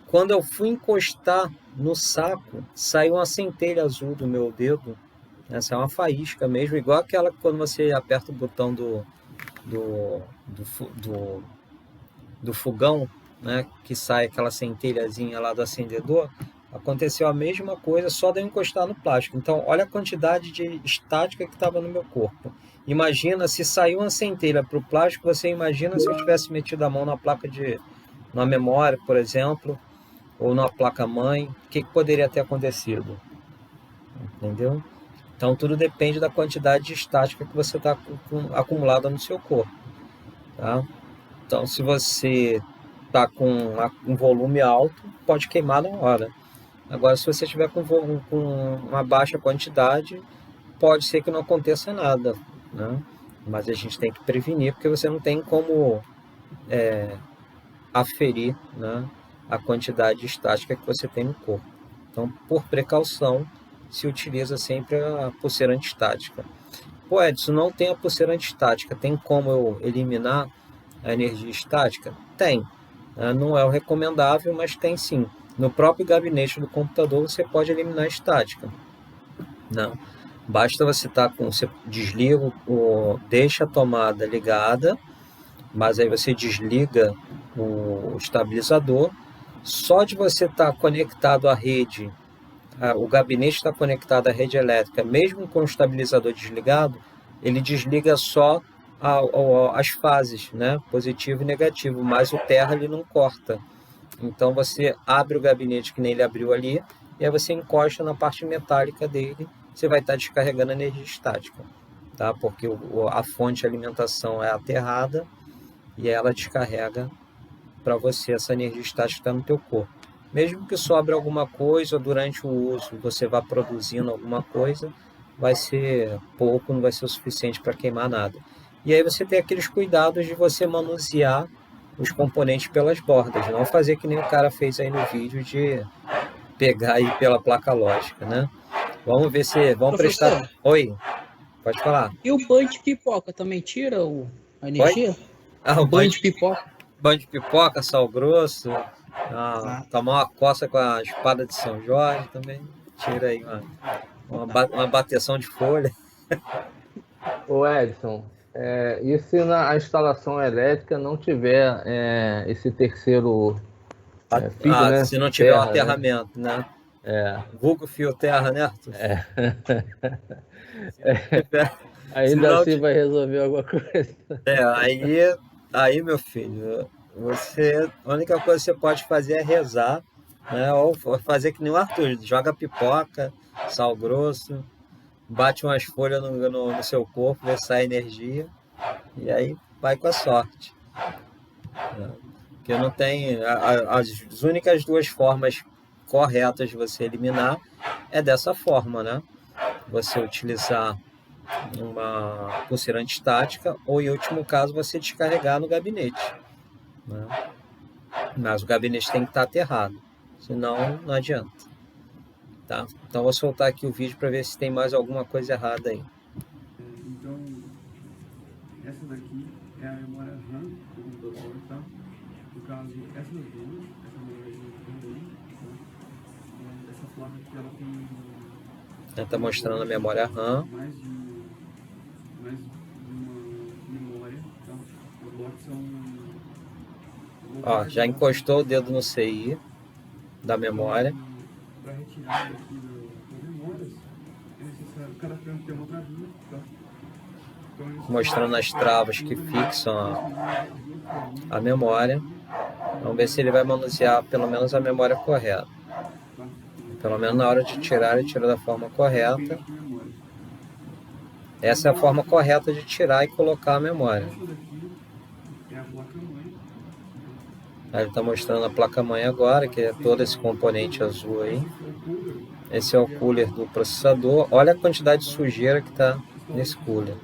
Quando eu fui encostar no saco, saiu uma centelha azul do meu dedo. Essa é uma faísca mesmo, igual aquela que quando você aperta o botão do fogão, né? Que sai aquela centelhazinha lá do acendedor. Aconteceu a mesma coisa, só de eu encostar no plástico. Então, olha a quantidade de estática que estava no meu corpo. Imagina se saiu uma centelha para o plástico, você imagina se eu tivesse metido a mão na placa na memória, por exemplo, ou na placa-mãe, o que poderia ter acontecido? Entendeu? Então, tudo depende da quantidade de estática que você está acumulada no seu corpo. Tá? Então, se você está com um volume alto, pode queimar na hora. Agora, se você tiver com uma baixa quantidade, pode ser que não aconteça nada, né? Mas a gente tem que prevenir, porque você não tem como aferir, né, a quantidade estática que você tem no corpo. Então, por precaução, se utiliza sempre a pulseira antiestática. Pô, Edson, não tem a pulseira antiestática, tem como eu eliminar a energia estática? Tem. Não é o recomendável, mas tem sim. No próprio gabinete do computador você pode eliminar a estática. Não. Basta você você desliga, deixa a tomada ligada, mas aí você desliga o estabilizador. Só de você estar conectado à rede, o gabinete está conectado à rede elétrica, mesmo com o estabilizador desligado, ele desliga só as fases, né? Positivo e negativo, mas o terra ele não corta. Então você abre o gabinete que nem ele abriu ali, e aí você encosta na parte metálica dele, você vai estar descarregando energia estática, tá? Porque a fonte de alimentação é aterrada e ela descarrega para você essa energia estática que está no teu corpo. Mesmo que sobre alguma coisa durante o uso, você vá produzindo alguma coisa, vai ser pouco, não vai ser o suficiente para queimar nada. E aí você tem aqueles cuidados de você manusear os componentes pelas bordas, não fazer que nem o cara fez aí no vídeo de pegar aí pela placa lógica, né? Vamos ver se... Vamos prestar... Oi, pode falar. E o banho de pipoca também tira a energia? O banho de pipoca. Banho de pipoca, sal grosso, tomar uma coça com a espada de São Jorge também, tira aí uma bateção de folha. Ô Edson, e se a instalação elétrica não tiver esse terceiro fio, né? Se não tiver terra, um aterramento, né? Vulgo fio terra, né, Arthur? Ainda assim vai resolver alguma coisa. Aí, meu filho, a única coisa que você pode fazer é rezar, né? Ou fazer que nem o Arthur, joga pipoca, sal grosso, bate umas folhas no seu corpo, vê se sai energia, e aí vai com a sorte. Porque não tem... As únicas duas formas corretas de você eliminar é dessa forma, né? Você utilizar uma pulseira antistática ou, em último caso, você descarregar no gabinete, né? Mas o gabinete tem que estar aterrado, senão não adianta, tá? Então vou soltar aqui o vídeo para ver se tem mais alguma coisa errada aí. Então, essa daqui é a memória RAM do computador, tá? No caso, essas duas, essa memória também, tá? Essa placa aqui, ela tem... Ela tá mostrando a memória RAM. Mais de uma memória, tá? Os blocos são... Ó, já encostou o dedo no CI da memória. Para retirar daqui das memórias, é necessário cada canto ter uma travinha, tá? Então, Mostrando as travas que fixam a memória. Vamos ver se ele vai manusear pelo menos a memória correta. Pelo menos na hora de tirar, ele tira da forma correta. Essa é a forma correta de tirar e colocar a memória. essa daqui é a placa-mãe. Aí ele está mostrando a placa-mãe agora, que é todo esse componente azul aí. Esse é o cooler do processador. Olha a quantidade de sujeira que está nesse cooler.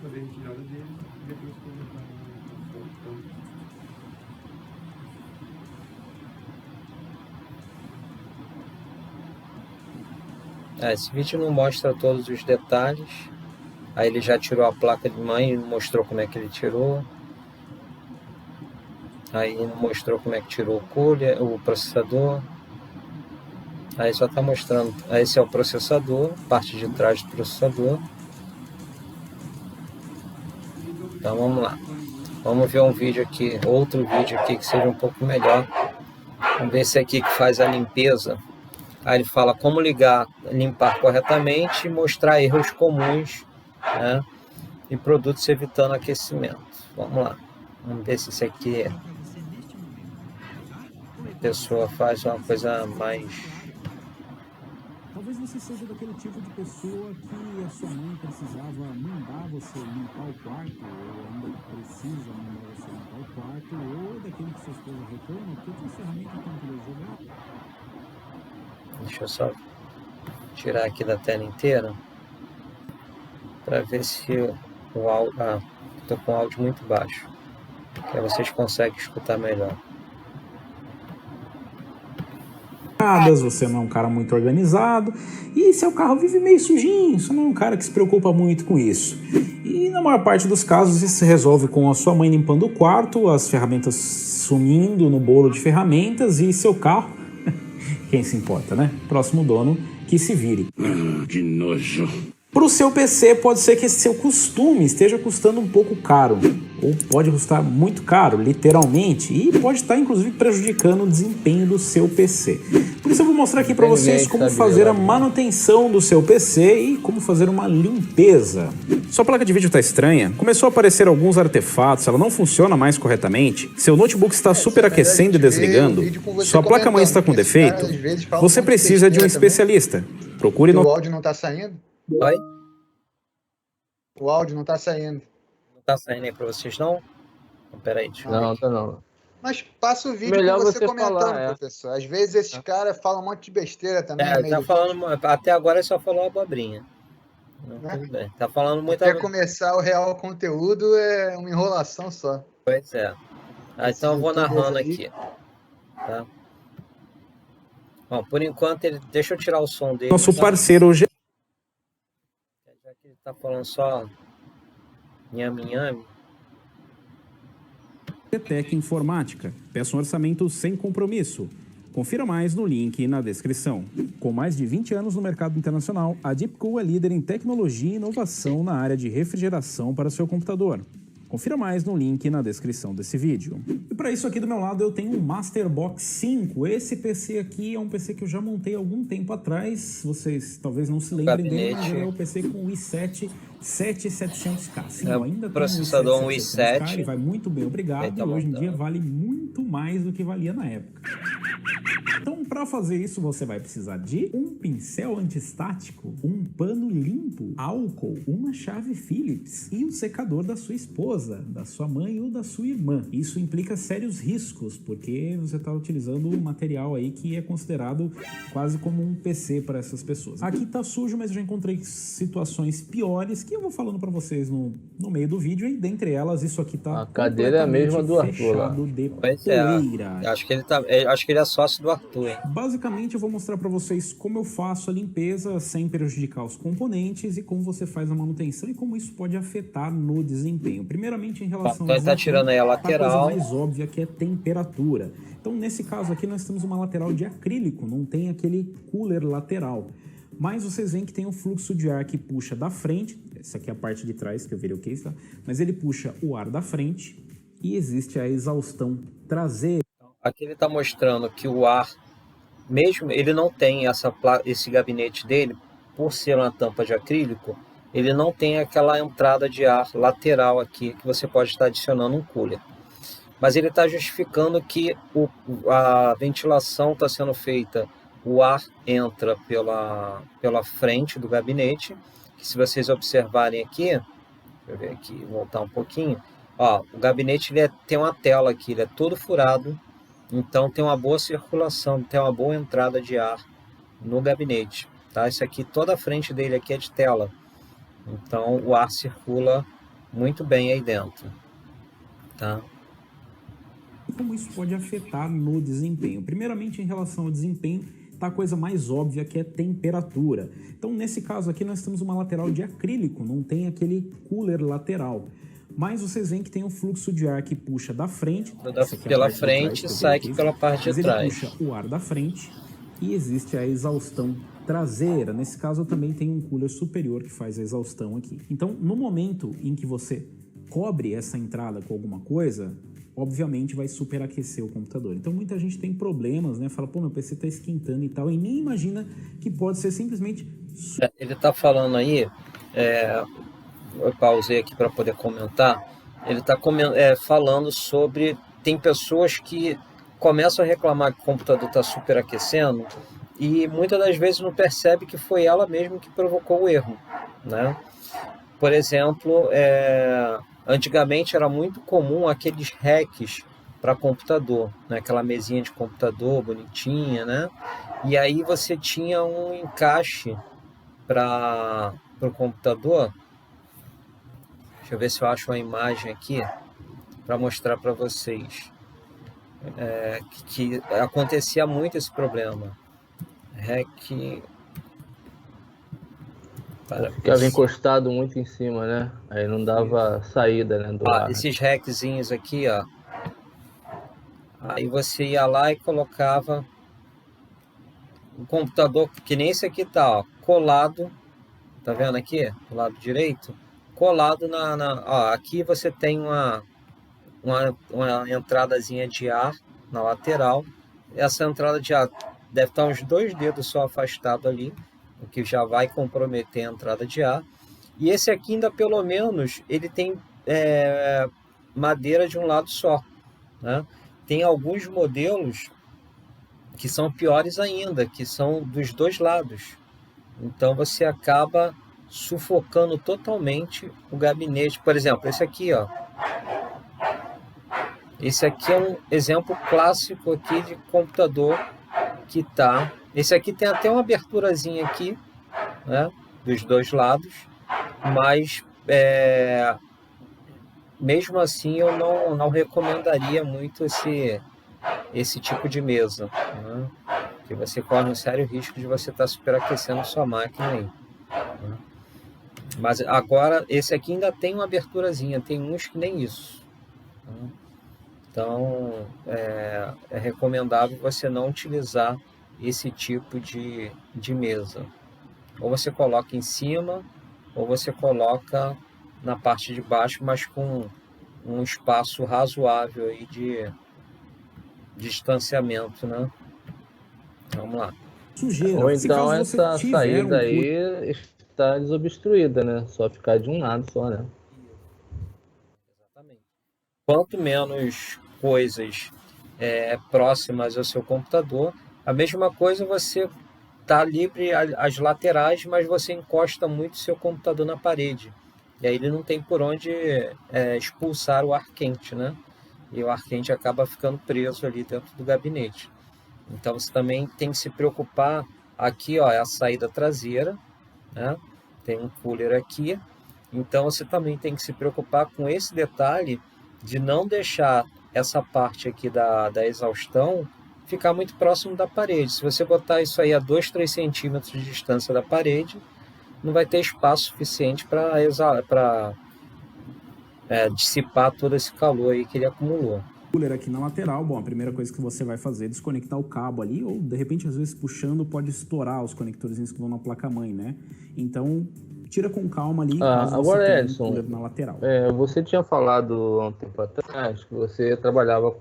Fazer a retirada dele e depois colocar Esse vídeo não mostra todos os detalhes. Aí ele já tirou a placa de mãe e mostrou como é que ele tirou. Aí não mostrou como é que tirou o cooler, o processador. Aí só está mostrando. Esse é o processador, parte de trás do processador. Então vamos lá. Vamos ver um vídeo aqui, outro vídeo aqui que seja um pouco melhor. Vamos ver esse aqui que faz a limpeza. Aí ele fala como limpar corretamente e mostrar erros comuns, né, em produtos evitando aquecimento. Vamos lá. Vamos ver se isso aqui a pessoa faz uma coisa mais... Talvez você seja daquele tipo de pessoa que a sua mãe precisava mandar você limpar o quarto, ou ainda precisa mandar você limpar o quarto, ou daquele que sua esposa reclama, porque tem ferramenta que não poder jogar. Deixa eu só tirar aqui da tela inteira para ver se o áudio... estou com o áudio muito baixo, que aí vocês conseguem escutar melhor. Você não é um cara muito organizado e seu carro vive meio sujinho, você não é um cara que se preocupa muito com isso. E na maior parte dos casos isso se resolve com a sua mãe limpando o quarto, as ferramentas sumindo no bolo de ferramentas e seu carro, quem se importa, né? Próximo dono que se vire. Que nojo. Para o seu PC pode ser que esse seu costume esteja custando um pouco caro, ou pode custar muito caro, literalmente, e pode estar inclusive prejudicando o desempenho do seu PC. Por isso eu vou mostrar aqui para vocês como fazer a manutenção do seu PC e como fazer uma limpeza. Sua placa de vídeo está estranha, começou a aparecer alguns artefatos, ela não funciona mais corretamente, seu notebook está superaquecendo e desligando, sua placa-mãe está com defeito, você precisa de um especialista. Procure no... O áudio não está saindo? Oi? O áudio não está saindo. Não está saindo aí para vocês não? Peraí, deixa eu ver. Não, tá não. Mas passa o vídeo Melhor com você você comentando, falar, professor. Às vezes esses caras falam um monte de besteira também. Ele meio tá falando, até agora ele só falou abobrinha. Não, tudo bem. Tá falando muita... Até começar o real conteúdo é uma enrolação só. Pois é. Então eu vou narrando aqui. Tá? Bom, por enquanto, deixa eu tirar o som dele. Nosso parceiro hoje. Já que ele tá falando só nhame-nhame. Tech Informática. Peça um orçamento sem compromisso. Confira mais no link na descrição. Com mais de 20 anos no mercado internacional, a Deepcool é líder em tecnologia e inovação na área de refrigeração para seu computador. Confira mais no link na descrição desse vídeo. E para isso aqui do meu lado eu tenho um Masterbox 5. Esse PC aqui é um PC que eu já montei há algum tempo atrás. Vocês talvez não se lembrem dele, mas é o PC com o i7 7700K. Sim, eu ainda processador tenho um i7. Ele vai muito bem, obrigado. E hoje em dia vale muito mais do que valia na época. Então, para fazer isso, você vai precisar de um pincel antistático, um pano limpo, álcool, uma chave Phillips e o secador da sua esposa, da sua mãe ou da sua irmã. Isso implica sérios riscos, porque você está utilizando um material aí que é considerado quase como um PC para essas pessoas. Aqui tá sujo, mas eu já encontrei situações piores que eu vou falando para vocês no meio do vídeo, e dentre elas isso aqui tá A cadeira é a mesma do Arthur lá. fechado de Pois é. poeira. Acho que ele é sócio do Arthur, hein? Basicamente eu vou mostrar para vocês como eu faço a limpeza sem prejudicar os componentes e como você faz a manutenção e como isso pode afetar no desempenho. Primeiramente em relação Então ele tá tirando aí a lateral. a coisa mais óbvia, que é temperatura. Então nesse caso aqui nós temos uma lateral de acrílico, não tem aquele cooler lateral. Mas vocês veem que tem um fluxo de ar que puxa da frente, essa aqui é a parte de trás que eu virei o case, tá? Mas ele puxa o ar da frente e existe a exaustão traseira. Aqui ele está mostrando que o ar, mesmo ele não tem esse gabinete dele, por ser uma tampa de acrílico, ele não tem aquela entrada de ar lateral aqui que você pode estar adicionando um cooler. Mas ele está justificando que a ventilação está sendo feita, o ar entra pela frente do gabinete, que se vocês observarem aqui, deixa eu ver aqui, voltar um pouquinho, ó, o gabinete tem uma tela aqui, ele é todo furado, então tem uma boa circulação, tem uma boa entrada de ar no gabinete, tá? Isso aqui, toda a frente dele aqui é de tela, então o ar circula muito bem aí dentro, tá? Como isso pode afetar no desempenho? Primeiramente em relação ao desempenho, tá a coisa mais óbvia, que é temperatura. Então nesse caso aqui nós temos uma lateral de acrílico, não tem aquele cooler lateral. Mas vocês veem que tem um fluxo de ar que puxa da frente, pela frente, sai aqui pela parte de trás. Ele puxa o ar da frente e existe a exaustão traseira. Nesse caso eu também tenho um cooler superior que faz a exaustão aqui. Então no momento em que você cobre essa entrada com alguma coisa, obviamente vai superaquecer o computador. Então muita gente tem problemas, né? Fala, pô, meu PC tá esquentando e tal, e nem imagina que pode ser simplesmente... Ele tá falando aí, eu pausei aqui para poder comentar, ele tá falando sobre, tem pessoas que começam a reclamar que o computador está superaquecendo e muitas das vezes não percebe que foi ela mesma que provocou o erro, né? Por exemplo, antigamente era muito comum aqueles racks para computador, né? Aquela mesinha de computador bonitinha, né? E aí você tinha um encaixe para o computador. Deixa eu ver se eu acho uma imagem aqui para mostrar para vocês. Que acontecia muito esse problema. Rack... Ficava encostado muito em cima, né? Aí não dava saída, né, do ar. Esses rackzinhos aqui, ó. Aí você ia lá e colocava o computador, que nem esse aqui tá, ó, colado. Tá vendo aqui? Do lado direito? Colado ó, aqui você tem uma entradazinha de ar na lateral. Essa entrada de ar deve estar uns 2 dedos só afastado ali, o que já vai comprometer a entrada de ar. E esse aqui ainda pelo menos ele tem madeira de um lado só, né? Tem alguns modelos que são piores ainda, que são dos 2 lados. Então você acaba sufocando totalmente o gabinete. Por exemplo, esse aqui, ó. Esse aqui é um exemplo clássico aqui de computador que tá. Esse aqui tem até uma aberturazinha aqui, né, dos 2 lados, mas mesmo assim eu não recomendaria muito esse tipo de mesa, né, que você corre um sério risco de você estar superaquecendo sua máquina aí, né. Mas agora esse aqui ainda tem uma aberturazinha, tem uns que nem isso, né. Então é recomendável você não utilizar esse tipo de mesa. Ou você coloca em cima, ou você coloca na parte de baixo, mas com um espaço razoável aí de distanciamento, né? Vamos lá. Sujeira. Ou Se então caso você essa tiver saída aí está desobstruída, né? Só ficar de um lado só, né? Exatamente. Quanto menos coisas próximas ao seu computador, a mesma coisa você tá livre as laterais, mas você encosta muito seu computador na parede. E aí ele não tem por onde expulsar o ar quente, né? E o ar quente acaba ficando preso ali dentro do gabinete. Então você também tem que se preocupar. Aqui, ó, é a saída traseira, né? Tem um cooler aqui. Então você também tem que se preocupar com esse detalhe de não deixar essa parte aqui da exaustão ficar muito próximo da parede. Se você botar isso aí a 2, 3 centímetros de distância da parede, não vai ter espaço suficiente para dissipar todo esse calor aí que ele acumulou. Cooler aqui na lateral, bom, a primeira coisa que você vai fazer é desconectar o cabo ali, ou de repente às vezes puxando pode estourar os conectorzinhos que vão na placa-mãe, né? Então tira com calma ali. Agora, Edson, cooler na lateral. Você tinha falado há um tempo atrás que você trabalhava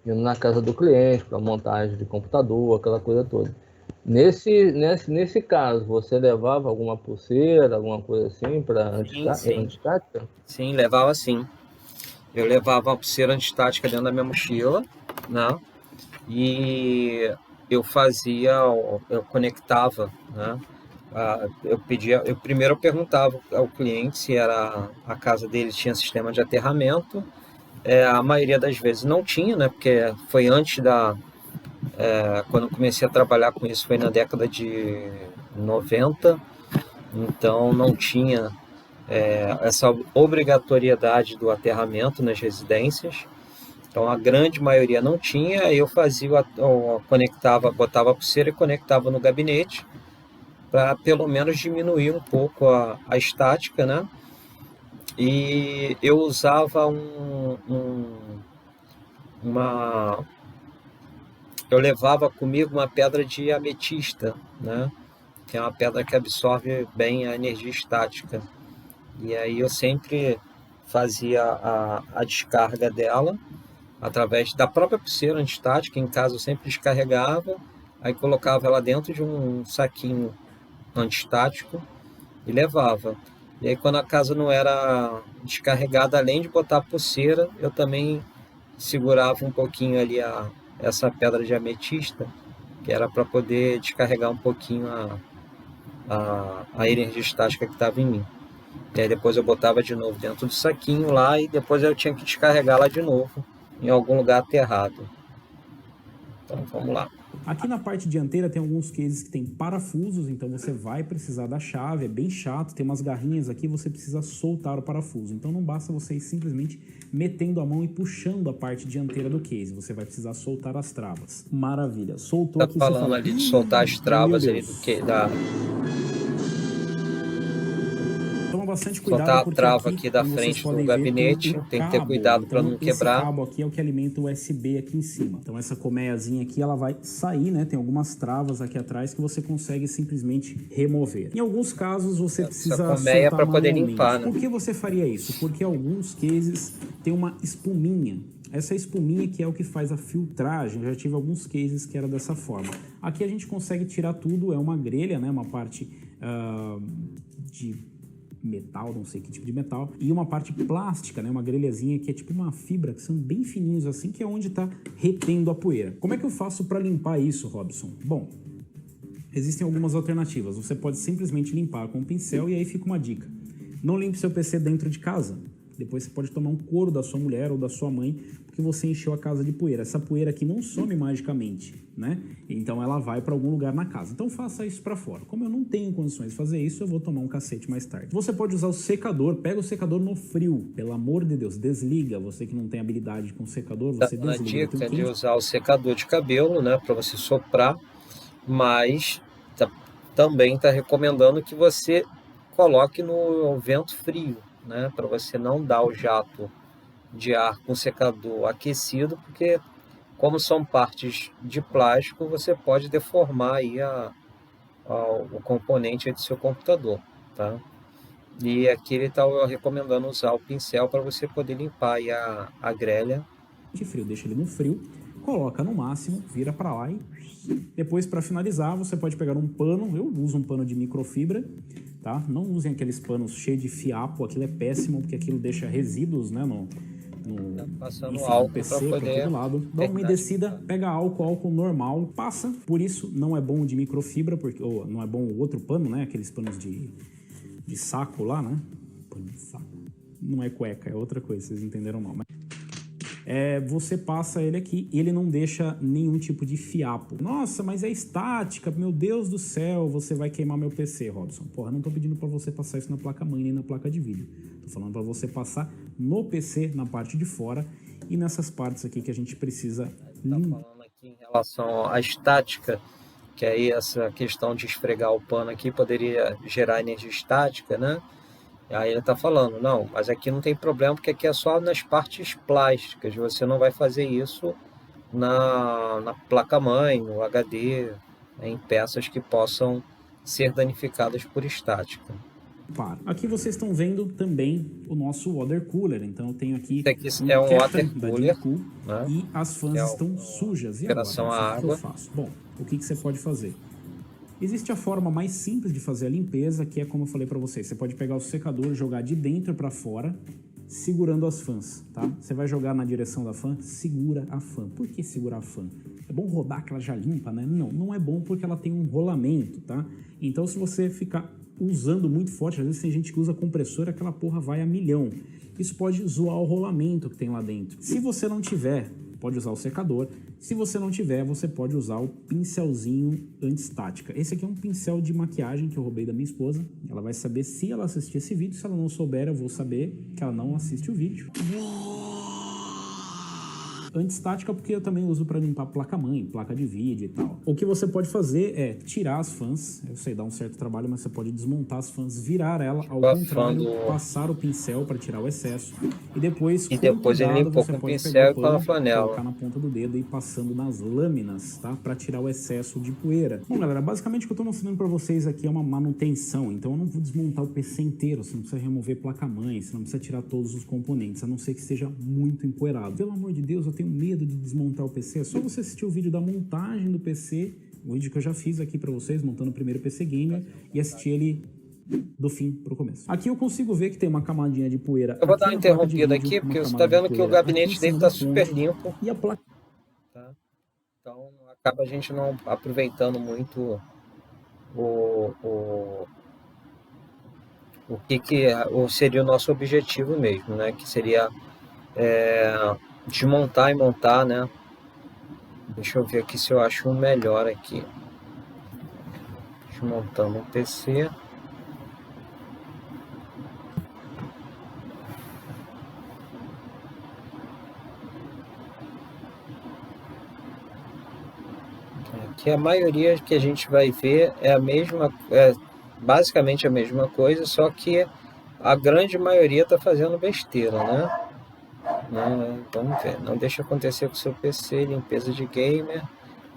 indo na casa do cliente para montagem de computador, aquela coisa toda. Nesse caso, você levava alguma pulseira, alguma coisa assim para antistática? Sim, levava sim. Eu levava uma pulseira antistática dentro da minha mochila, né? E eu conectava, né? Primeiro eu perguntava ao cliente se a casa dele tinha sistema de aterramento. A maioria das vezes não tinha, né? Porque foi antes quando eu comecei a trabalhar com isso, foi na década de 90, então não tinha essa obrigatoriedade do aterramento nas residências. Então a grande maioria não tinha. Eu botava a pulseira e conectava no gabinete para pelo menos diminuir um pouco a estática, né? E eu usava eu levava comigo uma pedra de ametista, né? Que é uma pedra que absorve bem a energia estática. E aí eu sempre fazia a descarga dela através da própria pulseira antistática. Em casa eu sempre descarregava, aí colocava ela dentro de um saquinho antistático e levava. E aí quando a casa não era descarregada, além de botar a pulseira, eu também segurava um pouquinho ali essa pedra de ametista, que era para poder descarregar um pouquinho a energia estática que estava em mim. E aí depois eu botava de novo dentro do saquinho lá e depois eu tinha que descarregar lá de novo em algum lugar aterrado. Então vamos lá. Aqui na parte dianteira tem alguns cases que tem parafusos, então você vai precisar da chave, é bem chato, tem umas garrinhas aqui, você precisa soltar o parafuso. Então não basta você ir simplesmente metendo a mão e puxando a parte dianteira do case, você vai precisar soltar as travas. Maravilha, soltou aqui. Tá falando ali de soltar as travas ali Toma bastante cuidado. Soltar a trava aqui da frente do gabinete, tem que ter cuidado para não quebrar. Esse cabo aqui é o que alimenta o USB aqui em cima. Então essa colmeiazinha aqui, ela vai sair, né? Tem algumas travas aqui atrás que você consegue simplesmente remover. Em alguns casos você precisa soltar para poder limpar, né? Por que você faria isso? Porque alguns cases tem uma espuminha. Essa espuminha que é o que faz a filtragem. Eu já tive alguns cases que era dessa forma. Aqui a gente consegue tirar tudo, é uma grelha, né? Uma parte de metal, não sei que tipo de metal, e uma parte plástica, né, uma grelhazinha que é tipo uma fibra, que são bem fininhos assim, que é onde está retendo a poeira. Como é que eu faço para limpar isso, Robson? Bom, existem algumas alternativas. Você pode simplesmente limpar com um pincel e aí fica uma dica. Não limpe seu PC dentro de casa. Depois você pode tomar um couro da sua mulher ou da sua mãe, porque você encheu a casa de poeira. Essa poeira aqui não some magicamente, né? Então ela vai para algum lugar na casa. Então faça isso para fora. Como eu não tenho condições de fazer isso, eu vou tomar um cacete mais tarde. Você pode usar o secador. Pega o secador no frio. Pelo amor de Deus, desliga. Você que não tem habilidade com secador, você desliga. A dica de usar o secador de cabelo, né? Para você soprar. Mas também está recomendando que você coloque no vento frio, né, para você não dar o jato de ar com o secador aquecido, porque como são partes de plástico, você pode deformar aí o componente do seu computador, tá? E aqui ele está recomendando usar o pincel para você poder limpar aí a grelha. De frio, deixa ele no frio, coloca no máximo, vira para lá e depois, para finalizar, você pode pegar um pano. Eu uso um pano de microfibra, tá? Não usem aqueles panos cheios de fiapo, aquilo é péssimo, porque aquilo deixa resíduos, né, Passando enfim, álcool no PC, para para poder todo lado. Dá uma umedecida, pega álcool normal, passa. Por isso, não é bom de microfibra, porque, ou não é bom o outro pano, né? Aqueles panos de saco lá, né? Pano de saco. Não é cueca, é outra coisa, vocês entenderam mal. Mas... você passa ele aqui e ele não deixa nenhum tipo de fiapo. Nossa, mas é estática, meu Deus do céu, você vai queimar meu PC, Robson. Porra, não tô pedindo pra você passar isso na placa-mãe nem na placa de vídeo. Tô falando pra você passar no PC, na parte de fora e nessas partes aqui que a gente precisa... Tá falando aqui em relação à estática, que aí essa questão de esfregar o pano aqui poderia gerar energia estática, né? Aí ele está falando, não, mas aqui não tem problema, porque aqui é só nas partes plásticas, você não vai fazer isso na placa-mãe, no HD, em peças que possam ser danificadas por estática. Aqui vocês estão vendo também o nosso water cooler, então eu tenho aqui é um water cooler, né? E as fãs estão sujas. E agora, o que eu faço? Bom, o que você pode fazer? Existe a forma mais simples de fazer a limpeza, que é como eu falei para vocês. Você pode pegar o secador, jogar de dentro para fora, segurando as fãs, tá? Você vai jogar na direção da fã, segura a fã. Por que segurar a fã? É bom rodar que ela já limpa, né? Não, não é bom porque ela tem um rolamento, tá? Então se você ficar usando muito forte, às vezes tem gente que usa compressor, aquela porra vai a milhão. Isso pode zoar o rolamento que tem lá dentro. Se você não tiver, pode usar o secador. Se você não tiver, você pode usar o pincelzinho anti-estática. Esse aqui é um pincel de maquiagem que eu roubei da minha esposa. Ela vai saber se ela assistir esse vídeo. Se ela não souber, eu vou saber que ela não assiste o vídeo. Anti-estática porque eu também uso para limpar placa-mãe, placa de vídeo e tal. O que você pode fazer é tirar as fãs. Eu sei, dá um certo trabalho, mas você pode desmontar as fãs, virar ela ao contrário, passar o pincel para tirar o excesso e depois ele limpou com o pincel e com a flanela, colocar na ponta do dedo e ir passando nas lâminas, tá? Para tirar o excesso de poeira. Bom, galera, basicamente o que eu tô mostrando para vocês aqui é uma manutenção, então eu não vou desmontar o PC inteiro, você não precisa remover placa-mãe, você não precisa tirar todos os componentes, a não ser que esteja muito empoeirado. Pelo amor de Deus, eu tenho medo de desmontar o PC, é só você assistir o vídeo da montagem do PC, o vídeo que eu já fiz aqui para vocês, montando o primeiro PC Gamer, e assistir ele do fim pro começo. Aqui eu consigo ver que tem uma camadinha de poeira. Eu vou dar uma interrompida aqui, porque você tá vendo que o gabinete dele tá super limpo. E a placa... Tá? Então acaba a gente não aproveitando muito o que seria o nosso objetivo mesmo, né? Que seria desmontar e montar, né? Deixa eu ver aqui se eu acho um melhor aqui. Desmontando um PC. Aqui a maioria que a gente vai ver é a mesma, basicamente a mesma coisa, só que a grande maioria está fazendo besteira, né? Vamos ver, não deixa acontecer com o seu PC, limpeza de gamer.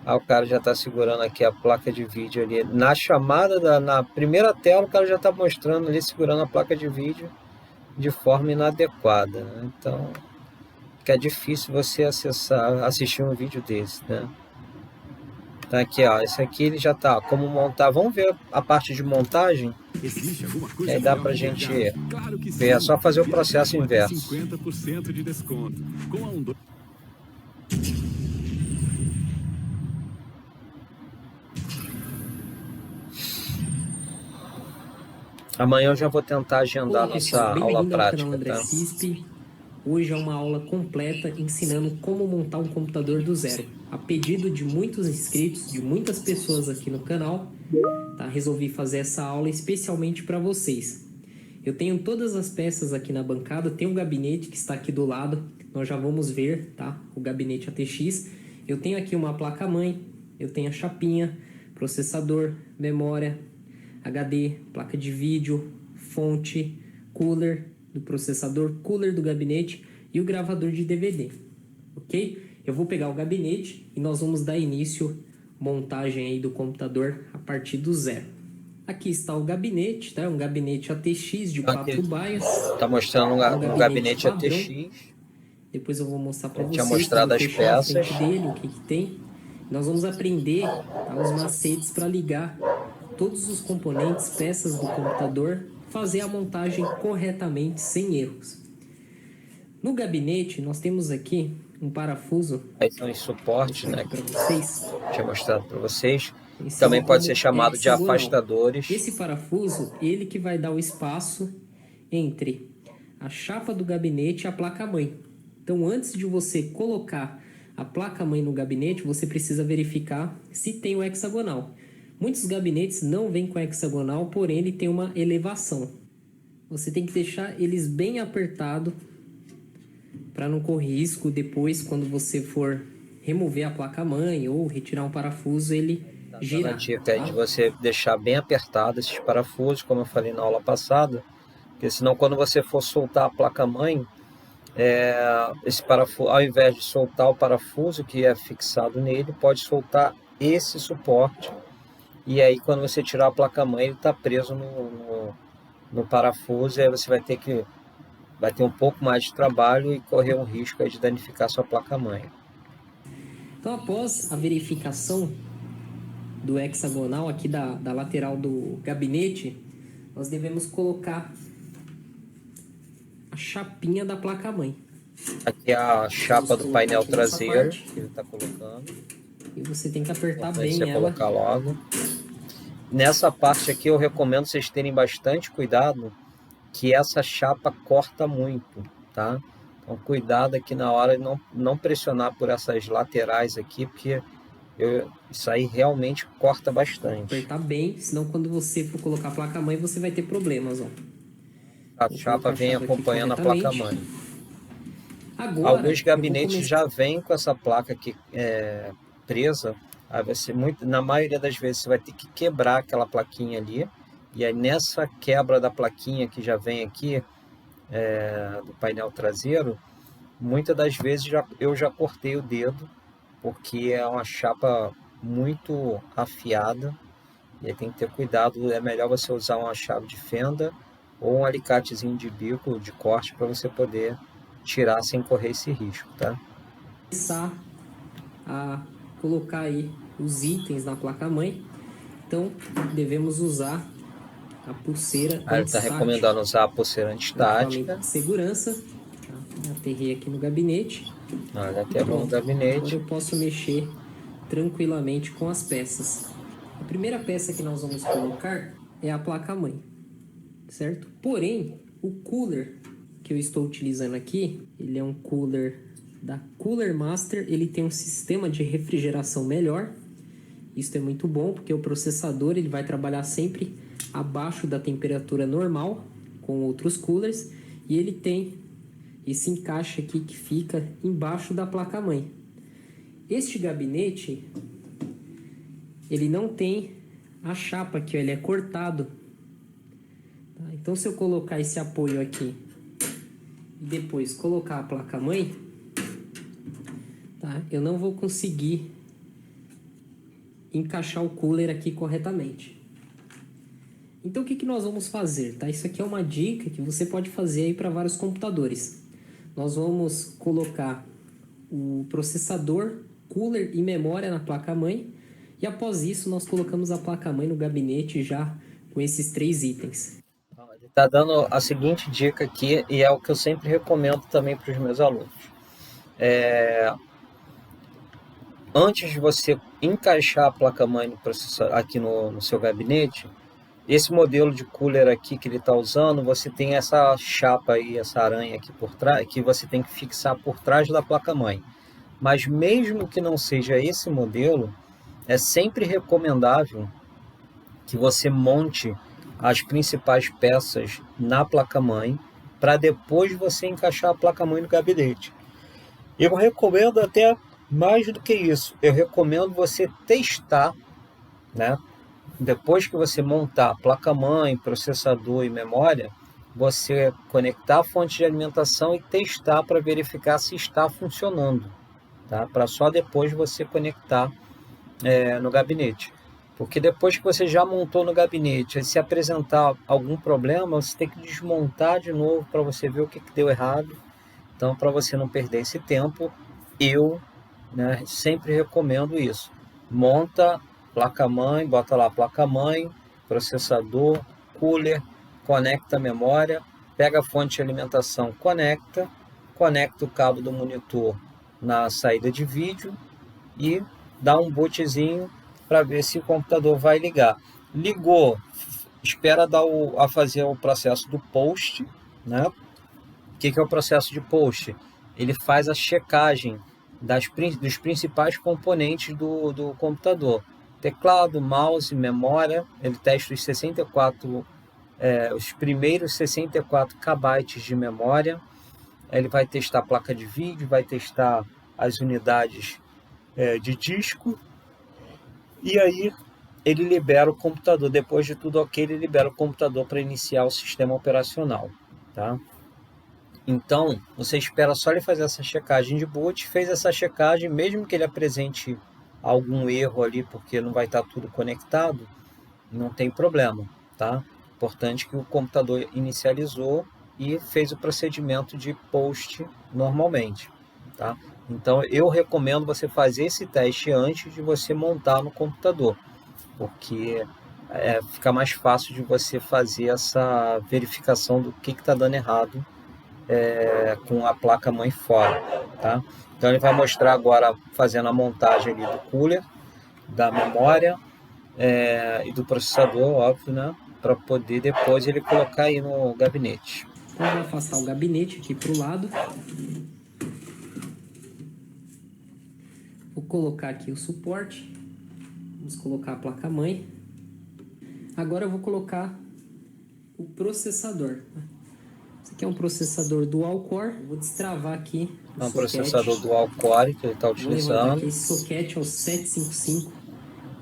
O cara já está segurando aqui a placa de vídeo ali. Na chamada, na primeira tela, o cara já está mostrando ali, segurando a placa de vídeo de forma inadequada, né? Então, fica difícil você assistir um vídeo desse, né? Tá aqui, ó, esse aqui ele já tá, como montar, vamos ver a parte de montagem, que aí dá pra gente ver, é só fazer o processo inverso. 50% de desconto. Com a Amanhã eu já vou tentar agendar nossa aula prática, tá? CISP. Hoje é uma aula completa ensinando como montar um computador do zero. A pedido de muitos inscritos, de muitas pessoas aqui no canal, tá? Resolvi fazer essa aula especialmente para vocês. Eu tenho todas as peças aqui na bancada, tem um gabinete que está aqui do lado, nós já vamos ver, tá? O gabinete ATX. Eu tenho aqui uma placa-mãe, eu tenho a chapinha, processador, memória, HD, placa de vídeo, fonte, cooler do processador, cooler do gabinete e o gravador de DVD, ok? Eu vou pegar o gabinete e nós vamos dar início à montagem aí do computador a partir do zero. Aqui está o gabinete, tá? Um gabinete ATX de 4 baias. Tá mostrando um gabinete ATX. Depois eu vou mostrar para vocês. Tinha mostrado as peças dele, o que tem. Nós vamos aprender, tá, os macetes para ligar todos os componentes, peças do computador, fazer a montagem corretamente, sem erros. No gabinete, nós temos aqui um parafuso. Aí são os suportes, né? Para vocês. Tinha mostrado para vocês. Esse Também pode como ser chamado de hexagonal. afastadores. Esse parafuso, ele que vai dar o espaço entre a chapa do gabinete e a placa-mãe. Então, antes de você colocar a placa-mãe no gabinete, você precisa verificar se tem o hexagonal. Muitos gabinetes não vêm com hexagonal, porém ele tem uma elevação. Você tem que deixar eles bem apertados para não correr risco depois, quando você for remover a placa-mãe ou retirar um parafuso, ele girar. A dica é de você deixar bem apertado esses parafusos, como eu falei na aula passada, porque senão quando você for soltar a placa-mãe, esse parafuso, ao invés de soltar o parafuso que é fixado nele, pode soltar esse suporte, e aí quando você tirar a placa-mãe, ele está preso no parafuso, e aí você vai ter um pouco mais de trabalho e correr um risco aí de danificar sua placa-mãe. Então, após a verificação do hexagonal aqui da lateral do gabinete, nós devemos colocar a chapinha da placa-mãe. Aqui é a chapa do painel traseiro que ele está colocando. E você tem que apertar bem você ela. Colocar logo. Nessa parte aqui eu recomendo vocês terem bastante cuidado, que essa chapa corta muito, tá? Então cuidado aqui na hora de não pressionar por essas laterais aqui, porque isso aí realmente corta bastante. Apertar bem, senão quando você for colocar a placa-mãe, você vai ter problemas, ó. A chapa vem acompanhando a placa-mãe. Agora, alguns gabinetes já vêm com essa placa aqui presa. Aí na maioria das vezes você vai ter que quebrar aquela plaquinha ali. E aí nessa quebra da plaquinha que já vem aqui do painel traseiro, muitas das vezes eu já cortei o dedo, porque é uma chapa muito afiada. E aí tem que ter cuidado, é melhor você usar uma chave de fenda ou um alicatezinho de bico, de corte, para você poder tirar sem correr esse risco, tá? Começar a colocar aí os itens na placa-mãe. Então, devemos usar a pulseira Aí ele está recomendando usar a pulseira antistática. De segurança. Tá? Aterrei aqui no gabinete. Olha, aterrou no gabinete. Agora eu posso mexer tranquilamente com as peças. A primeira peça que nós vamos colocar é a placa-mãe, certo? Porém, o cooler que eu estou utilizando aqui, ele é um cooler da Cooler Master, ele tem um sistema de refrigeração melhor. Isso é muito bom, porque o processador ele vai trabalhar sempre abaixo da temperatura normal, com outros coolers, e ele tem esse encaixe aqui que fica embaixo da placa-mãe. Este gabinete, ele não tem a chapa aqui, ó, ele é cortado. Tá? Então, se eu colocar esse apoio aqui e depois colocar a placa-mãe, tá? Eu não vou conseguir encaixar o cooler aqui corretamente. Então, o que nós vamos fazer? Tá? Isso aqui é uma dica que você pode fazer aí para vários computadores. Nós vamos colocar o processador, cooler e memória na placa-mãe. E após isso, nós colocamos a placa-mãe no gabinete já com esses 3 itens. Ele está dando a seguinte dica aqui, e é o que eu sempre recomendo também para os meus alunos. Antes de você encaixar a placa-mãe aqui no seu gabinete, esse modelo de cooler aqui que ele está usando, você tem essa chapa aí, essa aranha aqui por trás, que você tem que fixar por trás da placa-mãe. Mas mesmo que não seja esse modelo, é sempre recomendável que você monte as principais peças na placa-mãe para depois você encaixar a placa-mãe no gabinete. Eu recomendo até mais do que isso. Eu recomendo você testar, né? Depois que você montar a placa-mãe, processador e memória, você conectar a fonte de alimentação e testar para verificar se está funcionando, tá? Para só depois você conectar no gabinete. Porque depois que você já montou no gabinete, se apresentar algum problema, você tem que desmontar de novo para você ver o que deu errado. Então, para você não perder esse tempo, eu sempre recomendo isso. Monta placa-mãe, bota lá placa-mãe, processador, cooler, conecta a memória, pega a fonte de alimentação, conecta conecta o cabo do monitor na saída de vídeo e dá um bootzinho para ver se o computador vai ligar. Ligou, espera a fazer o processo do post, né? O que é o processo de post? Ele faz a checagem dos principais componentes do computador. Teclado, mouse, memória. Ele testa os primeiros 64 KB de memória. Ele vai testar a placa de vídeo, vai testar as unidades de disco. E aí ele libera o computador. Depois de tudo ok, ele libera o computador para iniciar o sistema operacional. Tá? Então, você espera só ele fazer essa checagem de boot. Fez essa checagem, mesmo que ele apresente algum erro ali, porque não vai estar tudo conectado, não tem problema, tá? Importante que o computador inicializou e fez o procedimento de post normalmente, tá? Então, eu recomendo você fazer esse teste antes de você montar no computador, porque fica mais fácil de você fazer essa verificação do que está dando errado com a placa-mãe fora, tá? Então ele vai mostrar agora fazendo a montagem ali do cooler, da memória e do processador, óbvio, né? Para poder depois ele colocar aí no gabinete. Então eu vou afastar o gabinete aqui para o lado. Vou colocar aqui o suporte. Vamos colocar a placa-mãe. Agora eu vou colocar o processador. Esse aqui é um processador dual-core. Vou destravar aqui o processador dual-core que ele está utilizando. Aqui esse socket é o 755.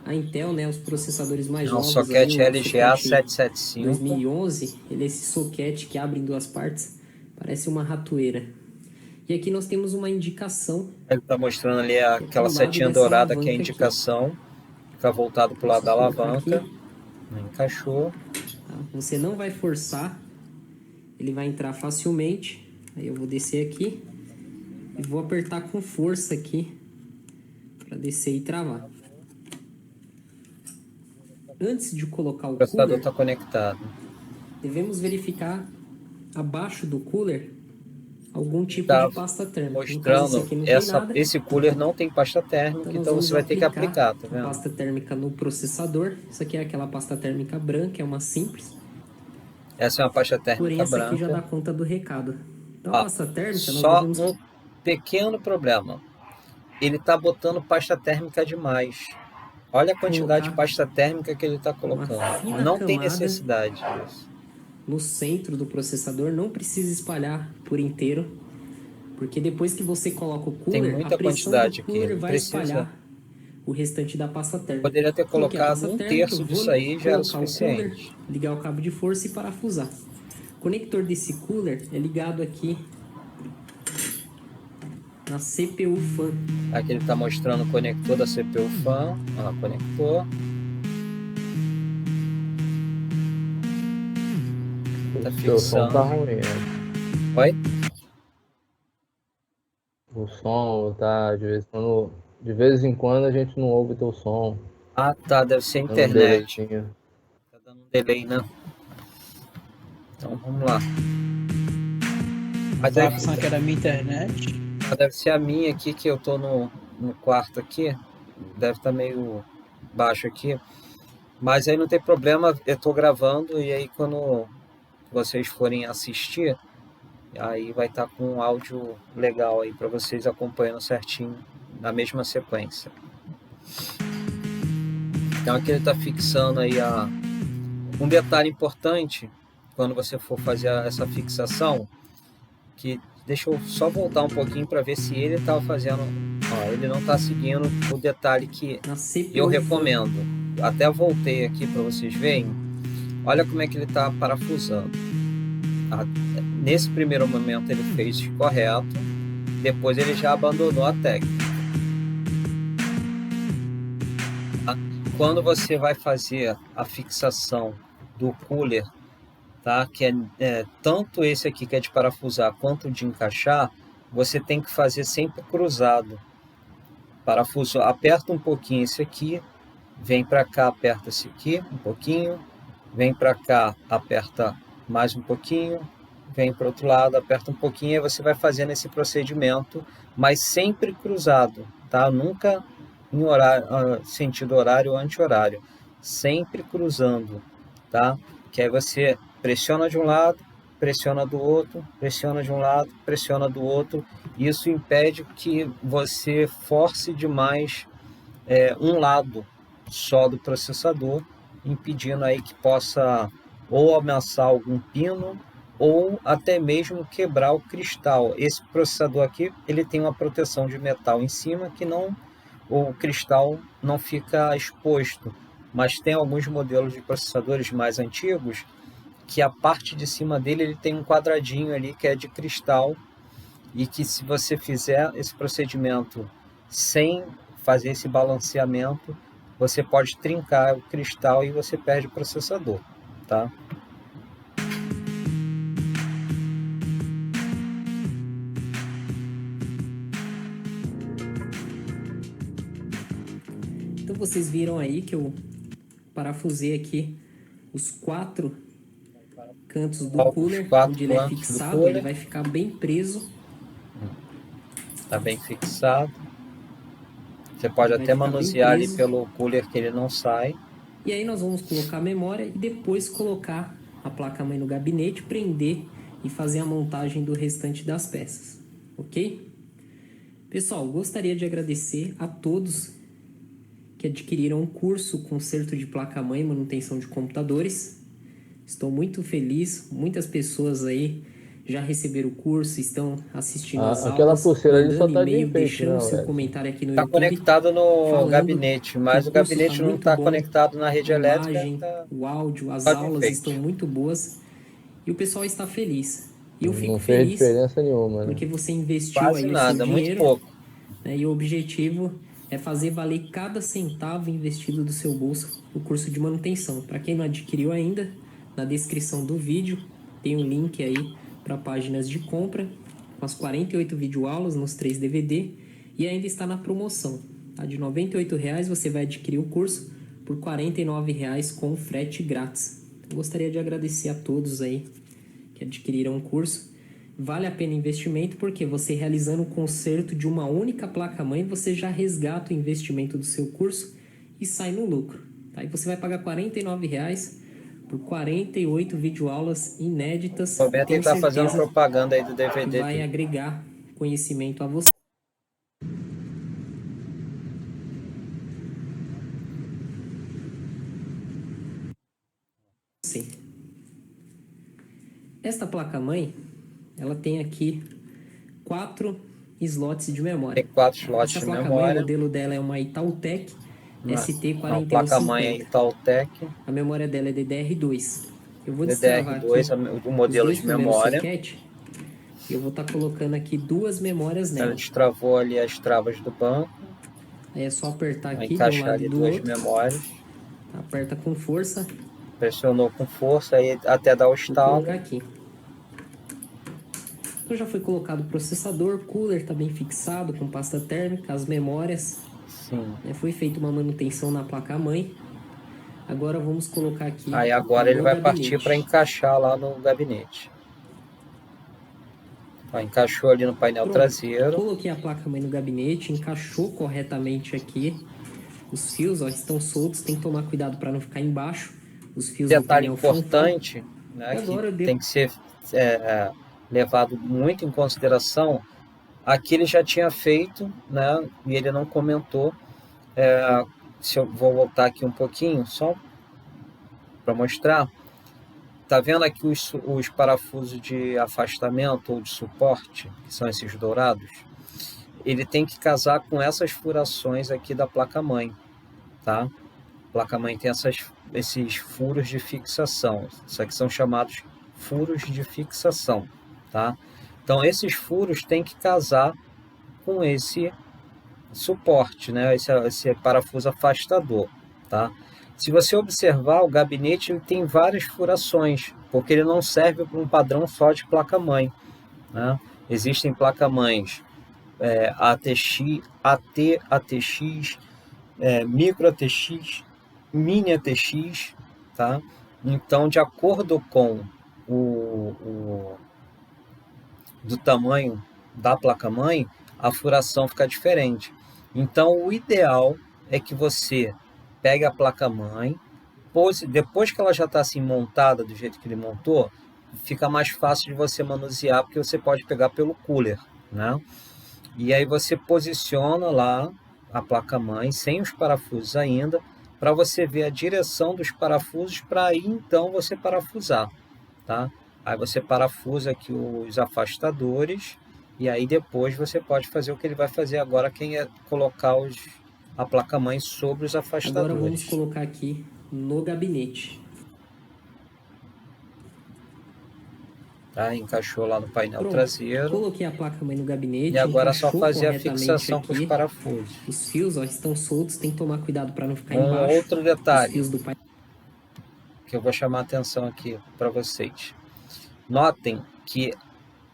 A Intel, né, os processadores mais novos. O socket LGA 775. 2011, ele é esse socket que abre em duas partes. Parece uma ratoeira. E aqui nós temos uma indicação. Ele está mostrando ali aquela setinha dourada que é a indicação. Fica voltado para o lado da alavanca. Encaixou. Você não vai forçar. Ele vai entrar facilmente. Aí eu vou descer aqui. E vou apertar com força aqui. Para descer e travar. Antes de colocar o processador está conectado. Devemos verificar abaixo do cooler algum tipo de pasta térmica. Mostrando, esse cooler não tem pasta térmica, então você vai ter que aplicar, tá vendo? Pasta térmica no processador. Isso aqui é aquela pasta térmica branca, é uma simples. Essa é uma pasta térmica branca. Porém, essa aqui já dá conta do recado. Então, a pasta térmica... Só um pequeno problema. Ele está botando pasta térmica demais. Olha a quantidade de pasta térmica que ele está colocando. Não tem necessidade disso. No centro do processador, não precisa espalhar por inteiro, porque depois que você coloca o cooler, tem muita quantidade aqui, ele vai espalhar o restante da pasta térmica. Poderia ter colocado um terço disso aí, já era o suficiente. Cooler, ligar o cabo de força e parafusar. O conector desse cooler é ligado aqui na CPU fan. Aqui ele está mostrando o conector da CPU fan. Ela conectou. Tá fixando. O som tá ruim, né? Oi? O som tá de vez em quando a gente não ouve teu som. Ah, tá, deve ser a internet. Tá dando um delay, né? Então vamos lá. Mas a opção que era a minha internet. Deve ser a minha aqui, que eu tô no quarto aqui. Deve estar meio baixo aqui. Mas aí não tem problema, eu tô gravando e aí quando vocês forem assistir, aí vai estar com um áudio legal aí para vocês acompanhando certinho na mesma sequência. Então aqui ele está fixando aí um detalhe importante quando você for fazer essa fixação, que deixa eu só voltar um pouquinho para ver se ele estava fazendo. Ó, ele não está seguindo o detalhe que eu recomendo. Até voltei aqui para vocês verem. Olha como é que ele está parafusando. Nesse primeiro momento ele fez correto, depois ele já abandonou a técnica. Quando você vai fazer a fixação do cooler, tá? Que é tanto esse aqui que é de parafusar quanto de encaixar, você tem que fazer sempre cruzado. Parafuso, aperta um pouquinho esse aqui, vem para cá, aperta esse aqui um pouquinho, vem para cá, aperta mais um pouquinho, vem para o outro lado, aperta um pouquinho e você vai fazendo esse procedimento, mas sempre cruzado, tá? Nunca em horário, sentido horário ou anti-horário, sempre cruzando, tá? Que aí você pressiona de um lado, pressiona do outro, pressiona de um lado, pressiona do outro. Isso impede que você force demais um lado só do processador, impedindo aí que possa ou amassar algum pino ou até mesmo quebrar o cristal. Esse processador aqui, ele tem uma proteção de metal em cima que não, o cristal não fica exposto, mas tem alguns modelos de processadores mais antigos que a parte de cima dele ele tem um quadradinho ali que é de cristal, e que se você fizer esse procedimento sem fazer esse balanceamento, você pode trincar o cristal e você perde o processador, tá? Então vocês viram aí que eu parafusei aqui os 4 cantos do cooler, onde ele é fixado, ele vai ficar bem preso. Tá bem fixado. Você pode até manusear ali pelo cooler que ele não sai. E aí nós vamos colocar a memória e depois colocar a placa-mãe no gabinete, prender e fazer a montagem do restante das peças, ok? Pessoal, gostaria de agradecer a todos que adquiriram um curso Conserto de Placa-Mãe e Manutenção de Computadores. Estou muito feliz, muitas pessoas aí já receberam o curso, estão assistindo as aulas. Aquela pulseira ali só tá de enfeite, deixando seu comentário aqui no YouTube. Está conectado no gabinete, mas o gabinete não está conectado na rede elétrica. Imagem, o áudio, as aulas estão muito boas e o pessoal está feliz. E eu fico feliz diferença nenhuma, porque você investiu quase aí nada, o seu dinheiro, muito pouco. Né, e o objetivo é fazer valer cada centavo investido do seu bolso o curso de manutenção. Para quem não adquiriu ainda, na descrição do vídeo tem um link aí para páginas de compra, com as 48 videoaulas nos 3 DVD, e ainda está na promoção. Tá? De R$ 98,00 você vai adquirir o curso por R$ 49,00 com frete grátis. Eu gostaria de agradecer a todos aí que adquiriram o curso. Vale a pena o investimento, porque você realizando o conserto de uma única placa-mãe, você já resgata o investimento do seu curso e sai no lucro. Tá? E você vai pagar R$ 49,00 por 48 videoaulas inéditas. Vou tentar fazer propaganda aí do DVD. Que vai agregar conhecimento a você. Esta placa-mãe, ela tem aqui 4 slots de memória. Tem 4 slots de memória. O modelo dela é uma Itautec ST4150. A placa-mãe é Itautec. A memória dela é DDR2. Eu vou destravar aqui o modelo de memória. Eu vou estar colocando aqui 2 memórias nela. Ela destravou ali as travas do banco. Aí é só apertar aqui de um lado e do duas outro. Memórias. Aperta com força. Pressionou com força aí até dar o estalo. Vou colocar aqui. Então já foi colocado o processador, cooler está bem fixado com pasta térmica, as memórias. Sim. Foi feita uma manutenção na placa-mãe. Agora vamos colocar aqui. Aí agora ele vai partir para encaixar lá no gabinete. Ó, encaixou ali no painel traseiro. Coloquei a placa-mãe no gabinete, encaixou corretamente aqui. Os fios, ó, estão soltos, tem que tomar cuidado para não ficar embaixo. Os fios detalhe importante, né, que tem que ser levado muito em consideração. Aqui ele já tinha feito, né, e ele não comentou. Se eu vou voltar aqui um pouquinho só para mostrar. Tá vendo aqui os parafusos de afastamento ou de suporte, que são esses dourados? Ele tem que casar com essas furações aqui da placa-mãe, tá? A placa-mãe tem esses furos de fixação. Isso aqui são chamados furos de fixação, tá? Então, esses furos têm que casar com esse suporte, né? Esse parafuso afastador, tá? Se você observar, o gabinete ele tem várias furações, porque ele não serve para um padrão só de placa-mãe, né? Existem placa-mães ATX, ATX, micro ATX, mini ATX, tá? Então, de acordo com do tamanho da placa-mãe, a furação fica diferente. Então, o ideal é que você pegue a placa-mãe, depois que ela já está assim montada do jeito que ele montou, fica mais fácil de você manusear, porque você pode pegar pelo cooler, né? E aí você posiciona lá a placa-mãe, sem os parafusos ainda, para você ver a direção dos parafusos, para aí então você parafusar, tá? Aí você parafusa aqui os afastadores, e aí depois você pode fazer o que ele vai fazer agora, que é colocar a placa-mãe sobre os afastadores. Agora vamos colocar aqui no gabinete. Tá? Encaixou lá no painel Pronto, traseiro. Coloquei a placa-mãe no gabinete. E agora é só encaixou fazer a corretamente fixação com os aqui. parafusos. Os fios, ó, estão soltos, tem que tomar cuidado para não ficar embaixo. Outro detalhe Os fios do painel. que eu vou chamar a atenção aqui para vocês. Notem que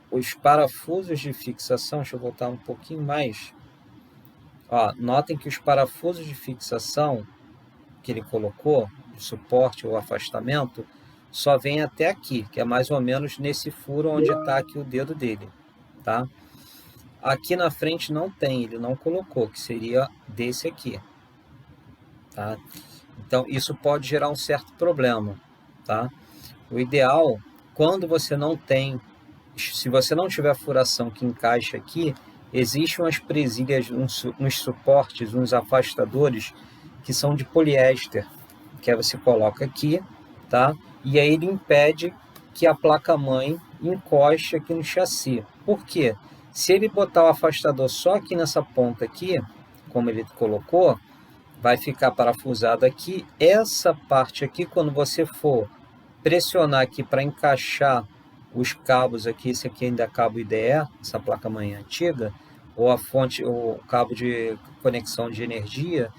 os parafusos de fixação, deixa eu voltar um pouquinho mais. Ó, notem que os parafusos de fixação que ele colocou, de suporte ou afastamento, só vem até aqui, que é mais ou menos nesse furo onde está aqui o dedo dele, tá? Aqui na frente não tem, ele não colocou, que seria desse aqui, tá? Então, isso pode gerar um certo problema, tá? O ideal, quando você não tem, se você não tiver furação que encaixa aqui, existem umas presilhas, uns suportes, uns afastadores que são de poliéster, que aí você coloca aqui, tá? E aí ele impede que a placa-mãe encoste aqui no chassi. Por quê? Se ele botar o afastador só aqui nessa ponta aqui, como ele colocou, vai ficar parafusado aqui. Essa parte aqui, quando você for pressionar aqui para encaixar os cabos aqui, esse aqui ainda é cabo IDE, essa placa-mãe antiga, ou a fonte, ou cabo de conexão de energia,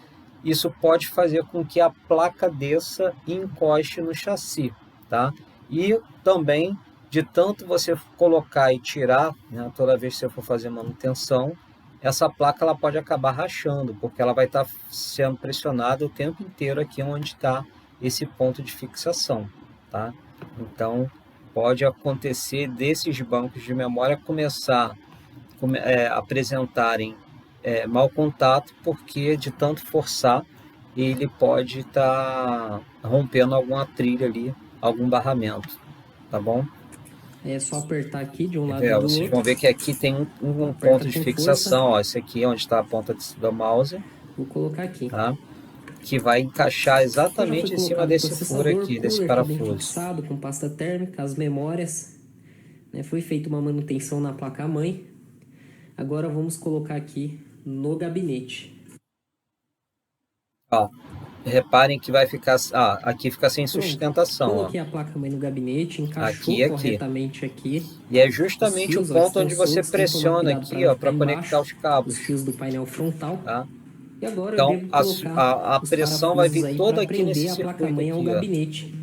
isso pode fazer com que a placa desça e encoste no chassi, tá? E também, de tanto você colocar e tirar, né, toda vez que você for fazer manutenção, essa placa ela pode acabar rachando, porque ela vai estar sendo pressionada o tempo inteiro aqui onde está esse ponto de fixação, tá? Então, pode acontecer desses bancos de memória começar a apresentarem mau contato, porque de tanto forçar, ele pode estar rompendo alguma trilha ali, algum barramento, tá bom? É só apertar aqui de um lado e do Vocês outro. vão ver que aqui tem um ponto de fixação, ó, esse aqui é onde está a ponta do mouse. Vou colocar aqui. Tá? Que vai encaixar exatamente em cima desse furo aqui, desse parafuso. Fixado com pasta térmica, as memórias, né? Foi feita uma manutenção na placa-mãe. Agora vamos colocar aqui no gabinete. Ó, reparem que vai ficar, aqui fica sem sustentação. Coloquei a placa-mãe no gabinete, encaixou corretamente aqui. E é justamente o ponto onde você pressiona aqui, ó, para conectar os cabos. Os fios do painel frontal. Tá? E agora então, eu devo colocar a pressão vai vir toda aqui nesse circuito a placa-mãe ao gabinete.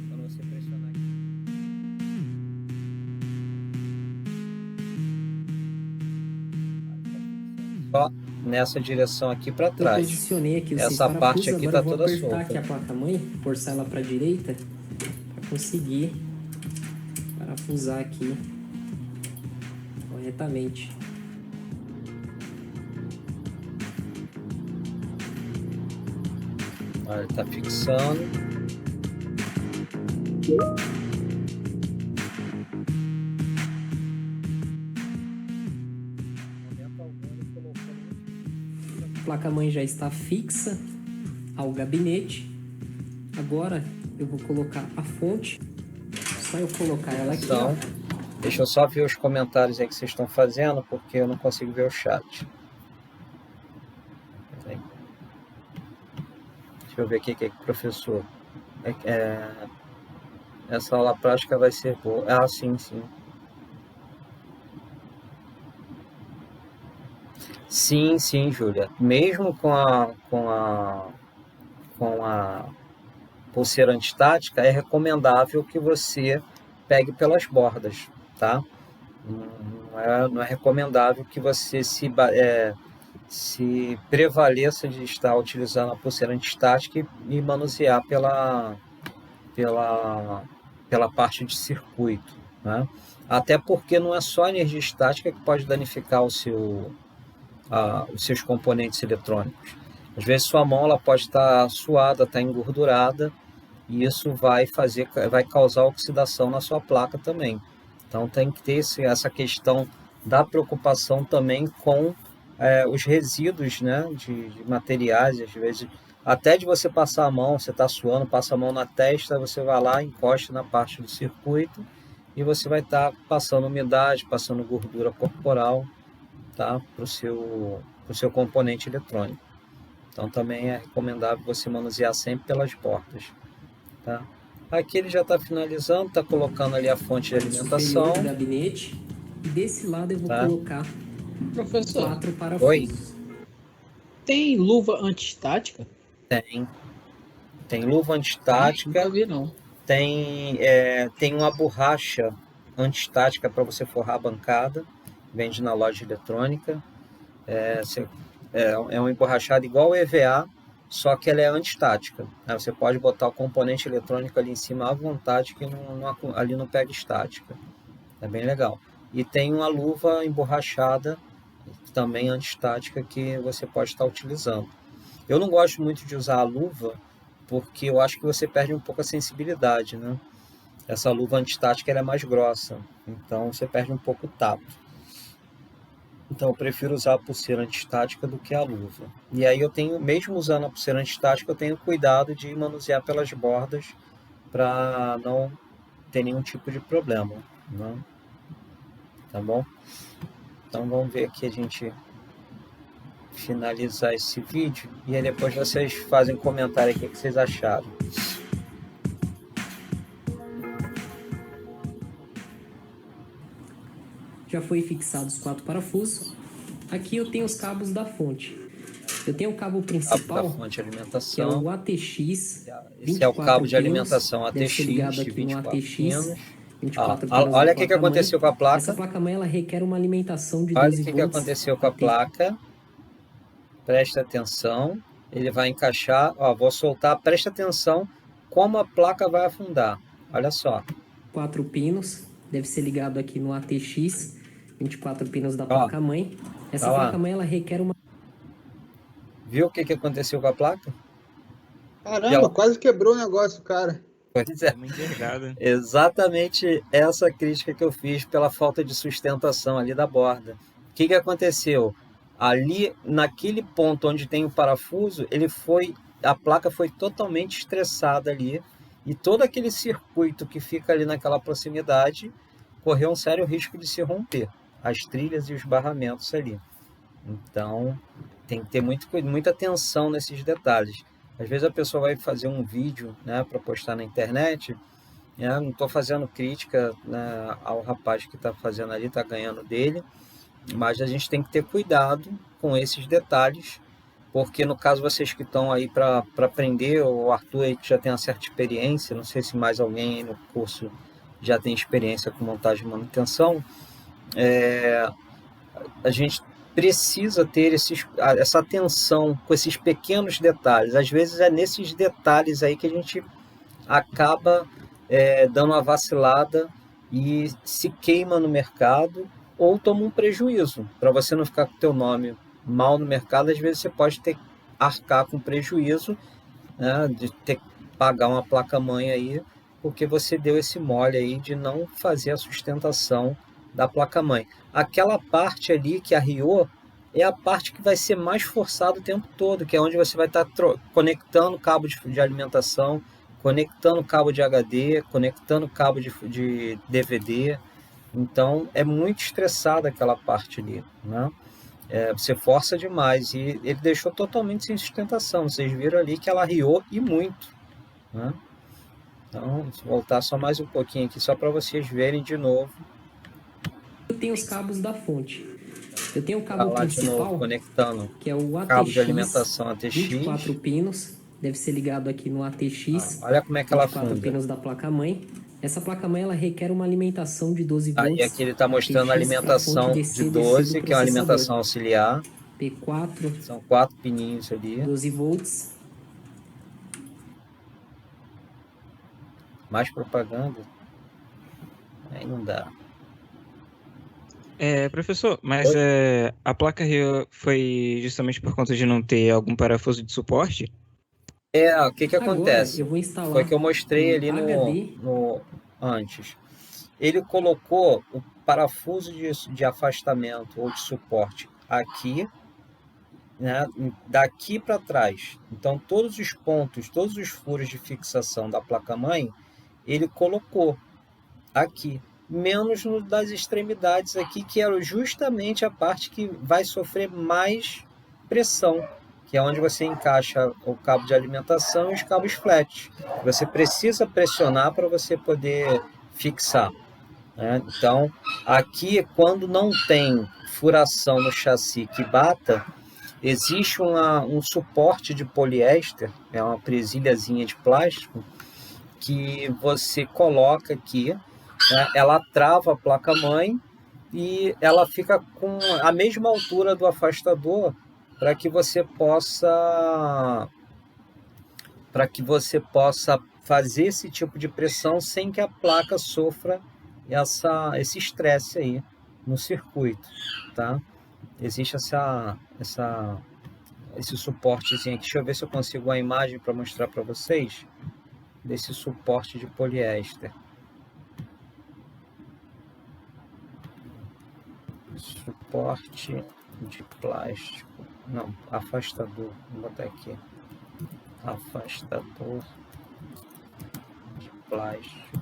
Só nessa direção aqui para trás. Eu posicionei aqui essa parte aqui está toda solta. Vou apertar aqui a placa-mãe, forçar ela para a direita, para conseguir parafusar aqui corretamente. Olha, está fixando. A placa-mãe já está fixa ao gabinete. Agora eu vou colocar a fonte. Só eu colocar ela aqui. Então, deixa eu só ver os comentários aí que vocês estão fazendo, porque eu não consigo ver o chat. Deixa eu ver aqui, professor. Essa aula prática vai ser boa. Ah, sim, sim. Sim, sim, Júlia. Mesmo com a pulseira antistática, é recomendável que você pegue pelas bordas, tá? Não é recomendável que você se prevaleça de estar utilizando a pulseira antistática e manusear pela parte de circuito, né? Até porque não é só a energia estática que pode danificar os seus componentes eletrônicos. Às vezes sua mão ela pode estar suada, estar engordurada, e isso vai causar oxidação na sua placa também. Então tem que ter essa questão da preocupação também com os resíduos, né, de materiais, às vezes até de você passar a mão, você está suando, passa a mão na testa, você vai lá, encosta na parte do circuito e você vai estar passando umidade, passando gordura corporal, tá, para o seu componente eletrônico. Então também é recomendável você manusear sempre pelas portas, tá? Aqui ele já está finalizando, está colocando ali a fonte de alimentação. Superior do gabinete. E desse lado eu vou colocar Professor, 4 parafusos. Oi? tem luva antiestática? Tem luva antiestática. Nunca vi, não. Tem uma borracha antiestática para você forrar a bancada. Vende na loja eletrônica. É uma emborrachada igual o EVA, só que ela é antiestática, né? Você pode botar o componente eletrônico ali em cima à vontade, que ali não pega estática. É bem legal. E tem uma luva emborrachada, também antiestática, que você pode estar utilizando. Eu não gosto muito de usar a luva, porque eu acho que você perde um pouco a sensibilidade, né? Essa luva antiestática ela é mais grossa, então você perde um pouco o tato. Então eu prefiro usar a pulseira antiestática do que a luva. E aí mesmo usando a pulseira antiestática, eu tenho cuidado de manusear pelas bordas para não ter nenhum tipo de problema, né? Tá bom? Então vamos ver aqui a gente finalizar esse vídeo e aí depois vocês fazem comentário aqui o que vocês acharam. Já foi fixados os 4 parafusos. Aqui eu tenho os cabos da fonte. Eu tenho o cabo principal, da fonte de alimentação, que é o ATX. Esse é o cabo de alimentação ATX de 24 pinos. Olha o que aconteceu com a placa. Essa placa-mãe ela requer uma alimentação de 12 Olha volts. o que aconteceu com a placa. Presta atenção. Ele vai encaixar. Vou soltar. Presta atenção como a placa vai afundar. Olha só. 4 pinos. Deve ser ligado aqui no ATX. 24 pinos da placa-mãe. Essa placa-mãe ela requer uma... Viu o que aconteceu com a placa? Caramba, quase quebrou o negócio, cara. Pois é. Exatamente essa crítica que eu fiz pela falta de sustentação ali da borda. O que aconteceu? Ali, naquele ponto onde tem o parafuso, a placa foi totalmente estressada ali e todo aquele circuito que fica ali naquela proximidade correu um sério risco de se romper, as trilhas e os barramentos ali. Então, tem que ter muita atenção nesses detalhes. Às vezes a pessoa vai fazer um vídeo, né, para postar na internet, né, não estou fazendo crítica, né, ao rapaz que está fazendo ali, está ganhando dele, mas a gente tem que ter cuidado com esses detalhes, porque no caso vocês que estão aí para aprender, o Arthur aí que já tem uma certa experiência, não sei se mais alguém aí no curso já tem experiência com montagem e manutenção, a gente precisa ter essa atenção com esses pequenos detalhes. Às vezes é nesses detalhes aí que a gente acaba dando uma vacilada e se queima no mercado ou toma um prejuízo. Para você não ficar com o teu nome mal no mercado, às vezes você pode ter que arcar com prejuízo, né, de ter que pagar uma placa-mãe aí, porque você deu esse mole aí de não fazer a sustentação da placa-mãe. Aquela parte ali que arriou é a parte que vai ser mais forçada o tempo todo, que é onde você vai estar conectando cabo de alimentação, conectando cabo de HD, conectando cabo de DVD. Então, é muito estressada aquela parte ali, né? Você força demais e ele deixou totalmente sem sustentação. Vocês viram ali que ela arriou e muito, né? Então, vou voltar só mais um pouquinho aqui, só para vocês verem de novo. Eu tenho os cabos da fonte. Eu tenho o cabo lá principal, de novo, conectando que é o ATX, cabo de alimentação ATX. 24 pinos, deve ser ligado aqui no ATX. Olha como é que ela 24 funda. pinos da placa-mãe. Essa placa-mãe ela requer uma alimentação de 12 volts. Aí aqui ele está mostrando a alimentação de 12, que é uma alimentação auxiliar. P4. São 4 pininhos ali. 12 volts. Mais propaganda. Aí não dá. Professor, mas a placa foi justamente por conta de não ter algum parafuso de suporte? O que Agora acontece? eu vou instalar Foi que eu mostrei um ali HD. no antes. Ele colocou o parafuso de afastamento ou de suporte aqui, né, daqui para trás. Então, todos os pontos, todos os furos de fixação da placa-mãe, ele colocou aqui, menos no das extremidades aqui, que era justamente a parte que vai sofrer mais pressão, que é onde você encaixa o cabo de alimentação e os cabos flat. Você precisa pressionar para você poder fixar, né? Então, aqui, quando não tem furação no chassi que bata, existe um suporte de poliéster, é uma presilhazinha de plástico, que você coloca aqui, né? Ela trava a placa-mãe e ela fica com a mesma altura do afastador para que você possa fazer esse tipo de pressão sem que a placa sofra esse estresse aí no circuito, tá? Existe esse suportezinho aqui. Deixa eu ver se eu consigo uma imagem para mostrar para vocês desse suporte de poliéster. Suporte de plástico. Não, afastador. Vou botar aqui. Afastador de plástico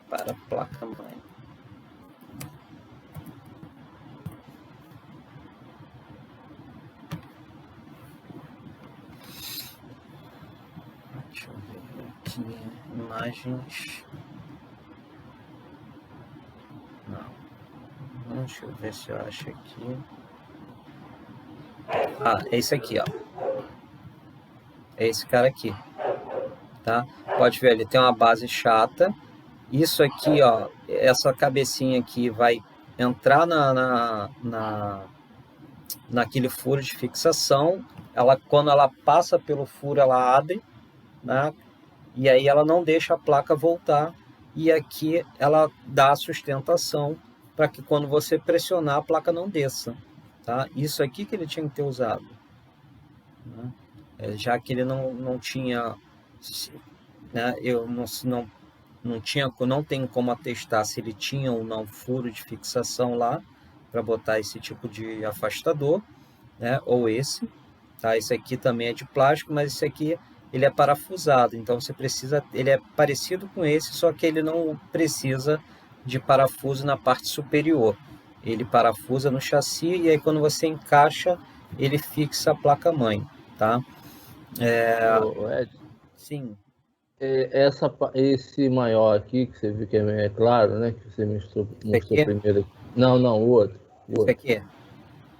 para placa-mãe. Deixa eu ver aqui. Imagens. Não. Deixa eu ver se eu acho aqui. É esse aqui, ó. É esse cara aqui, tá? Pode ver, ele tem uma base chata. Isso aqui, ó, essa cabecinha aqui vai entrar naquele furo de fixação. Quando ela passa pelo furo, ela abre, né? E aí ela não deixa a placa voltar. E aqui ela dá a sustentação para que quando você pressionar, a placa não desça, tá? Isso aqui que ele tinha que ter usado, né? Já que ele não tinha, né, eu não tenho como atestar se ele tinha ou não furo de fixação lá para botar esse tipo de afastador, né, ou esse, tá? Esse aqui também é de plástico, mas esse aqui ele é parafusado, então ele é parecido com esse, só que ele não precisa de parafuso na parte superior. Ele parafusa no chassi e aí quando você encaixa, ele fixa a placa-mãe, tá? Ed, Sim. Esse maior aqui, que você viu que é claro, né? Que você mostrou primeiro aqui. Não, o outro. Esse aqui?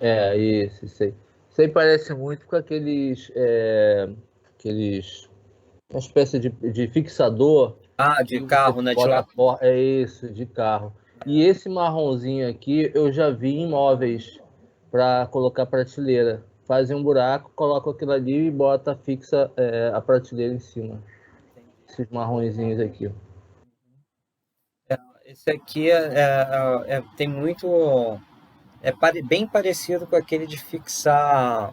Esse aí. Isso aí parece muito com aqueles uma espécie de fixador. De carro, né? É isso, de carro. E esse marronzinho aqui, eu já vi em móveis para colocar prateleira. Fazem um buraco, coloca aquilo ali e fixa a prateleira em cima. Esses marronzinhos aqui. Esse aqui tem muito... bem parecido com aquele de fixar...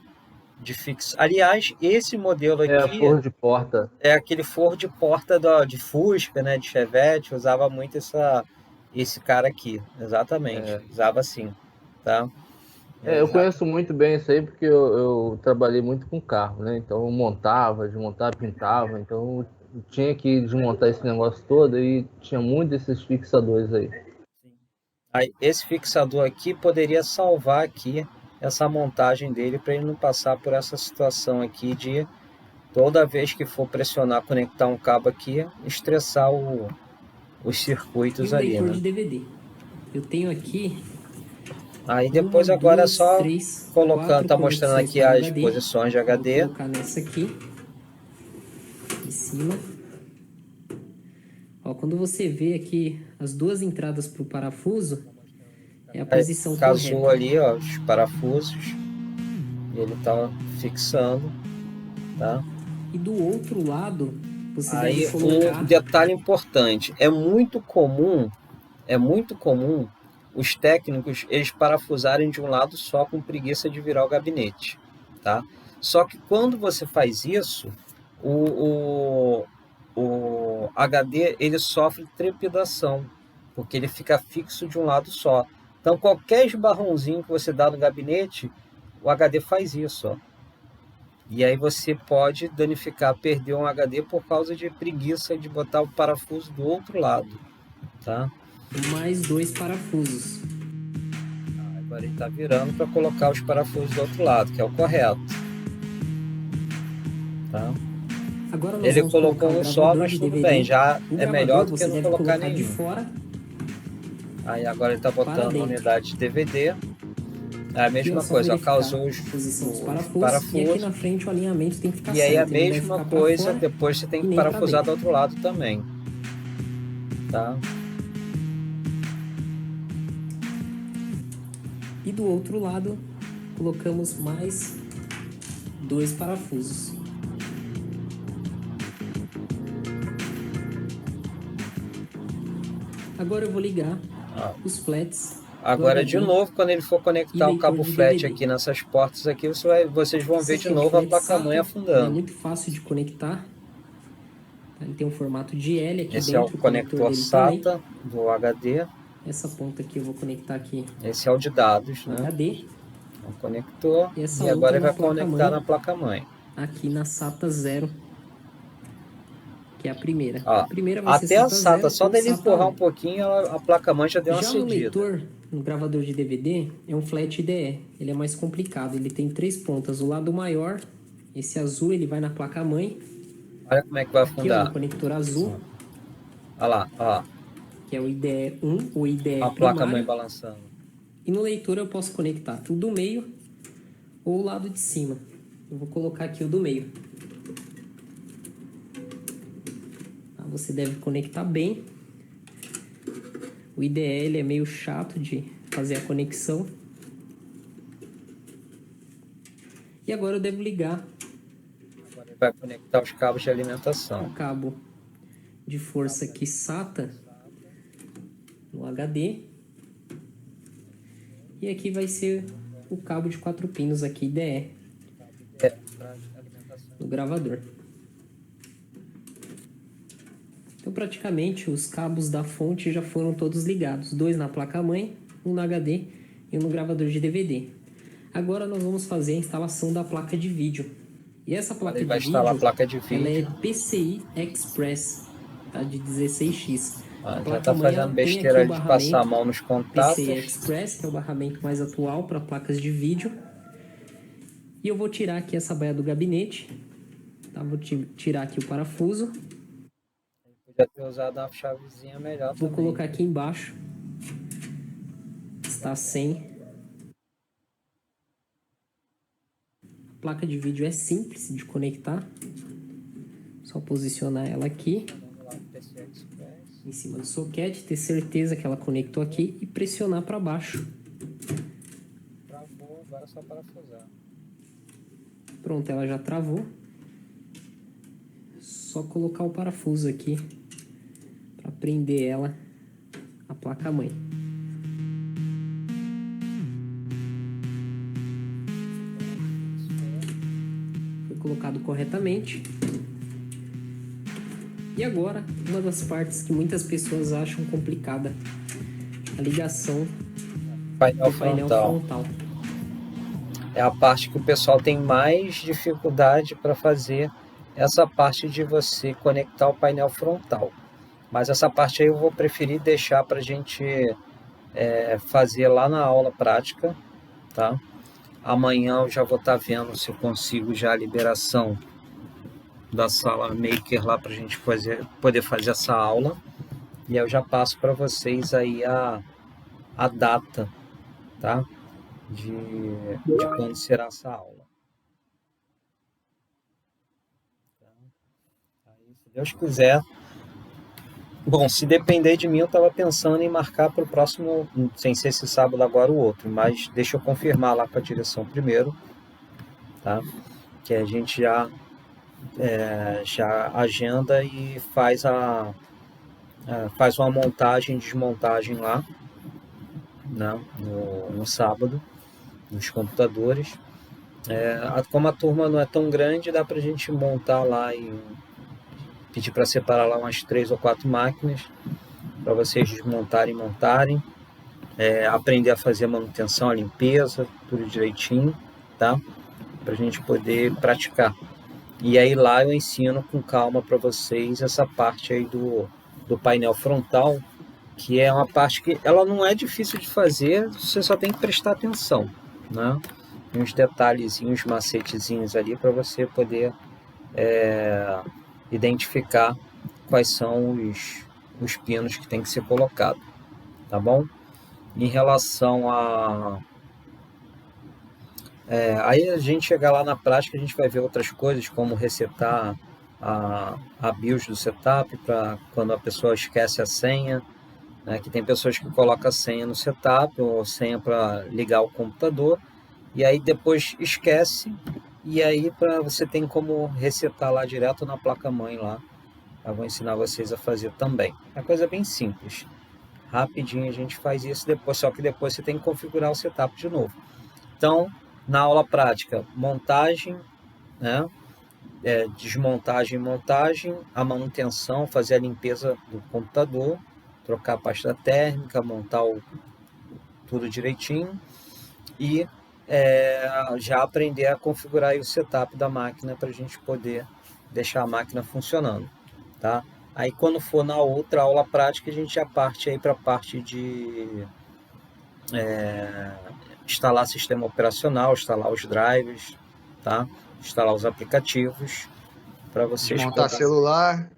Aliás, esse modelo aqui... forro de porta. É aquele forro de porta de Fusca, né? De Chevette. Usava muito esse cara aqui. Exatamente. Usava assim, tá? Eu conheço muito bem isso aí porque eu trabalhei muito com carro, né? Então eu montava, desmontava, pintava. Então eu tinha que desmontar esse negócio todo e tinha muito desses fixadores aí. Esse fixador aqui poderia salvar aqui essa montagem dele para ele não passar por essa situação aqui de toda vez que for pressionar, conectar um cabo aqui, estressar os circuitos ali, né? De DVD. Eu tenho aqui. Aí depois agora é só colocando, tá mostrando aqui as posições de HD. Vou colocar nessa aqui, em cima. Ó, quando você vê aqui as duas entradas para o parafuso, é a posição correta. Casou ali, ó, os parafusos. E ele tá fixando, tá? E do outro lado, Você Aí deve colocar... um detalhe importante, é muito comum os técnicos eles parafusarem de um lado só com preguiça de virar o gabinete, tá? Só que quando você faz isso, o HD ele sofre trepidação, porque ele fica fixo de um lado só. Então qualquer esbarrãozinho que você dá no gabinete, o HD faz isso, ó. E aí você pode danificar, perder um HD por causa de preguiça de botar o parafuso do outro lado, tá? Mais 2 parafusos. Agora ele está virando para colocar os parafusos do outro lado, que é o correto. Tá? Agora nós Ele vamos colocou colocar um o só, gravador mas de tudo DVD. bem, já O é melhor do gravador que você não deve colocar colocar de nenhum. fora Aí agora ele está para botando a dentro. unidade de DVD. É a mesma só coisa, ó, verificar causou os a posição dos parafusos. parafusos. E aqui na frente o alinhamento tem que ficar E aí a certo. Ele não deve mesma ficar pra coisa, fora depois você tem e que nem pra parafusar do dentro. outro lado também. Tá? E do outro lado, colocamos mais 2 parafusos. Agora eu vou ligar os flats. Agora de novo, quando ele for conectar o cabo flat DVD. aqui nessas portas aqui, vocês vão ver de novo a placa-mãe É afundando. muito fácil de conectar. Ele tem um formato de L aqui Esse é dentro. o conector SATA do HD. Essa ponta aqui eu vou conectar aqui. Esse é o de dados, né? HD. É o conector. E Agora ele vai conectar na placa-mãe. Aqui na SATA 0. Que é a primeira. Ó, A primeira vai ser até a SATA, 0, só dele SATA empurrar 1. um pouquinho, a placa-mãe já deu uma Já no cedida. leitor, no gravador de DVD, é um flat IDE. Ele é mais complicado. Ele tem 3 pontas. O lado maior, esse azul, ele vai na placa-mãe. Olha como é que vai Aqui, ó, afundar. no conector azul. Olha lá, ó. Que é o IDE 1, o IDE A placa-mãe balançando. E no leitor eu posso conectar o do meio ou o lado de cima. Eu vou colocar aqui o do meio. Tá? Você deve conectar bem. O IDE ele é meio chato de fazer a conexão. E agora eu devo ligar Agora ele vai conectar os cabos de alimentação. o cabo de força aqui SATA no HD. E aqui vai ser o cabo de 4 pinos aqui IDE no gravador. Então praticamente os cabos da fonte já foram todos ligados. 2 na placa-mãe, um no HD e um no gravador de DVD. Agora nós vamos fazer a instalação da placa de vídeo. E essa placa Ele de vai vídeo, instalar a placa de vídeo. ela é PCI Express, tá? De 16x. Ah, A já tá placa-mãe, ela fazendo tem besteira aqui o de passar a barramento mão nos contatos. PCI Express, que é o barramento mais atual para placas de vídeo. E eu vou tirar aqui essa baia do gabinete. Tá? Vou tirar aqui o parafuso. Podia ter usado uma chavezinha melhor Vou também. colocar aqui embaixo. Está sem. A placa de vídeo é simples de conectar. Só posicionar ela aqui em cima do soquete, ter certeza que ela conectou aqui e pressionar para baixo. Travou, agora é só parafusar. Pronto, ela já travou. Só colocar o parafuso aqui para prender ela à placa-mãe. Foi colocado corretamente. E agora, uma das partes que muitas pessoas acham complicada, a ligação do painel frontal. É a parte que o pessoal tem mais dificuldade para fazer, essa parte de você conectar o painel frontal. Mas essa parte aí eu vou preferir deixar para a gente fazer lá na aula prática, tá? Amanhã eu já vou estar vendo se eu consigo já a liberação da sala Maker lá para a gente poder fazer essa aula. E eu já passo para vocês aí a data, tá? De quando será essa aula. Aí, se Deus quiser. Bom, se depender de mim, eu estava pensando em marcar para o próximo, sem ser esse sábado agora o outro, mas deixa eu confirmar lá com a direção primeiro, tá? Que a gente já já agenda e faz uma montagem e desmontagem lá, né, no sábado, nos computadores. Como a turma não é tão grande, dá para a gente montar lá e pedir para separar lá umas 3 ou 4 máquinas para vocês desmontarem e montarem, aprender a fazer a manutenção, a limpeza, tudo direitinho, tá? Para a gente poder praticar. E aí lá eu ensino com calma para vocês essa parte aí do painel frontal, que é uma parte que ela não é difícil de fazer, você só tem que prestar atenção, né? Uns detalhezinhos, macetezinhos ali para você poder identificar quais são os pinos que tem que ser colocado, tá bom? Em relação aí a gente chegar lá na prática, a gente vai ver outras coisas, como resetar a BIOS do setup, para quando a pessoa esquece a senha, né, que tem pessoas que colocam a senha no setup, ou senha para ligar o computador, e aí depois esquece, e aí você tem como resetar lá direto na placa-mãe lá. Eu vou ensinar vocês a fazer também. É uma coisa bem simples. Rapidinho a gente faz isso depois, só que depois você tem que configurar o setup de novo. Então, na aula prática, montagem, né? Desmontagem e montagem, a manutenção, fazer a limpeza do computador, trocar a pasta térmica, montar tudo direitinho e já aprender a configurar aí o setup da máquina para a gente poder deixar a máquina funcionando, tá? Aí quando for na outra aula prática, a gente já parte aí para a parte de instalar sistema operacional, instalar os drivers, tá? Instalar os aplicativos para vocês montar celular.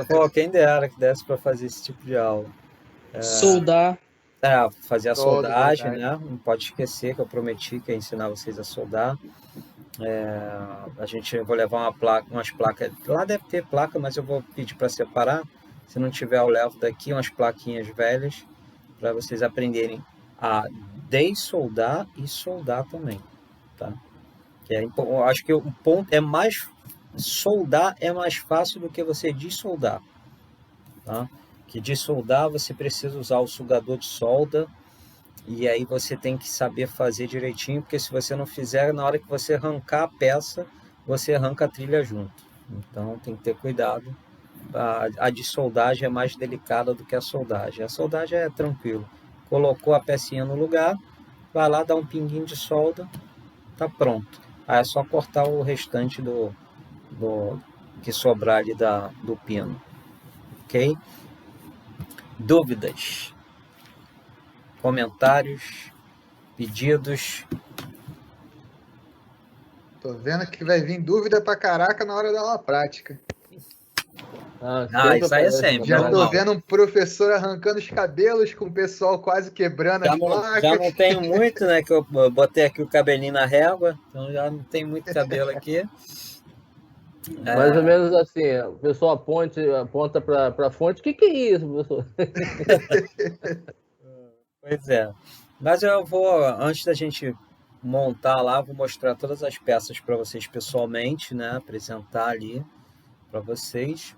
Pô, quem dera que desse para fazer esse tipo de aula. Soldar. Fazer a soldagem, né? Não pode esquecer que eu prometi que ia ensinar vocês a soldar. Eu vou levar umas placas. Lá deve ter placa, mas eu vou pedir para separar. Se não tiver, eu levo daqui umas plaquinhas velhas para vocês aprenderem a dessoldar e soldar também, tá? Eu acho que o ponto é mais soldar é mais fácil do que você dessoldar, tá? Que dessoldar você precisa usar o sugador de solda e aí você tem que saber fazer direitinho, porque se você não fizer, na hora que você arrancar a peça, você arranca a trilha junto. Então tem que ter cuidado. A dessoldagem é mais delicada do que a soldagem. A soldagem é tranquilo. Colocou a pecinha no lugar, vai lá, dá um pinguinho de solda, tá pronto. Aí é só cortar o restante do que sobrar ali do pino. Ok? Dúvidas? Comentários? Pedidos? Tô vendo que vai vir dúvida pra caraca na hora da aula prática. Isso aí é sempre. Já tô vendo um professor arrancando os cabelos, com o pessoal quase quebrando as placas. Já não tenho muito, né? Que eu botei aqui o cabelinho na régua, então já não tem muito cabelo aqui. Mais ou menos assim, o pessoal aponta para a fonte. O que é isso, professor? Pois é. Mas eu vou, antes da gente montar lá, vou mostrar todas as peças para vocês pessoalmente, né? Apresentar ali para vocês.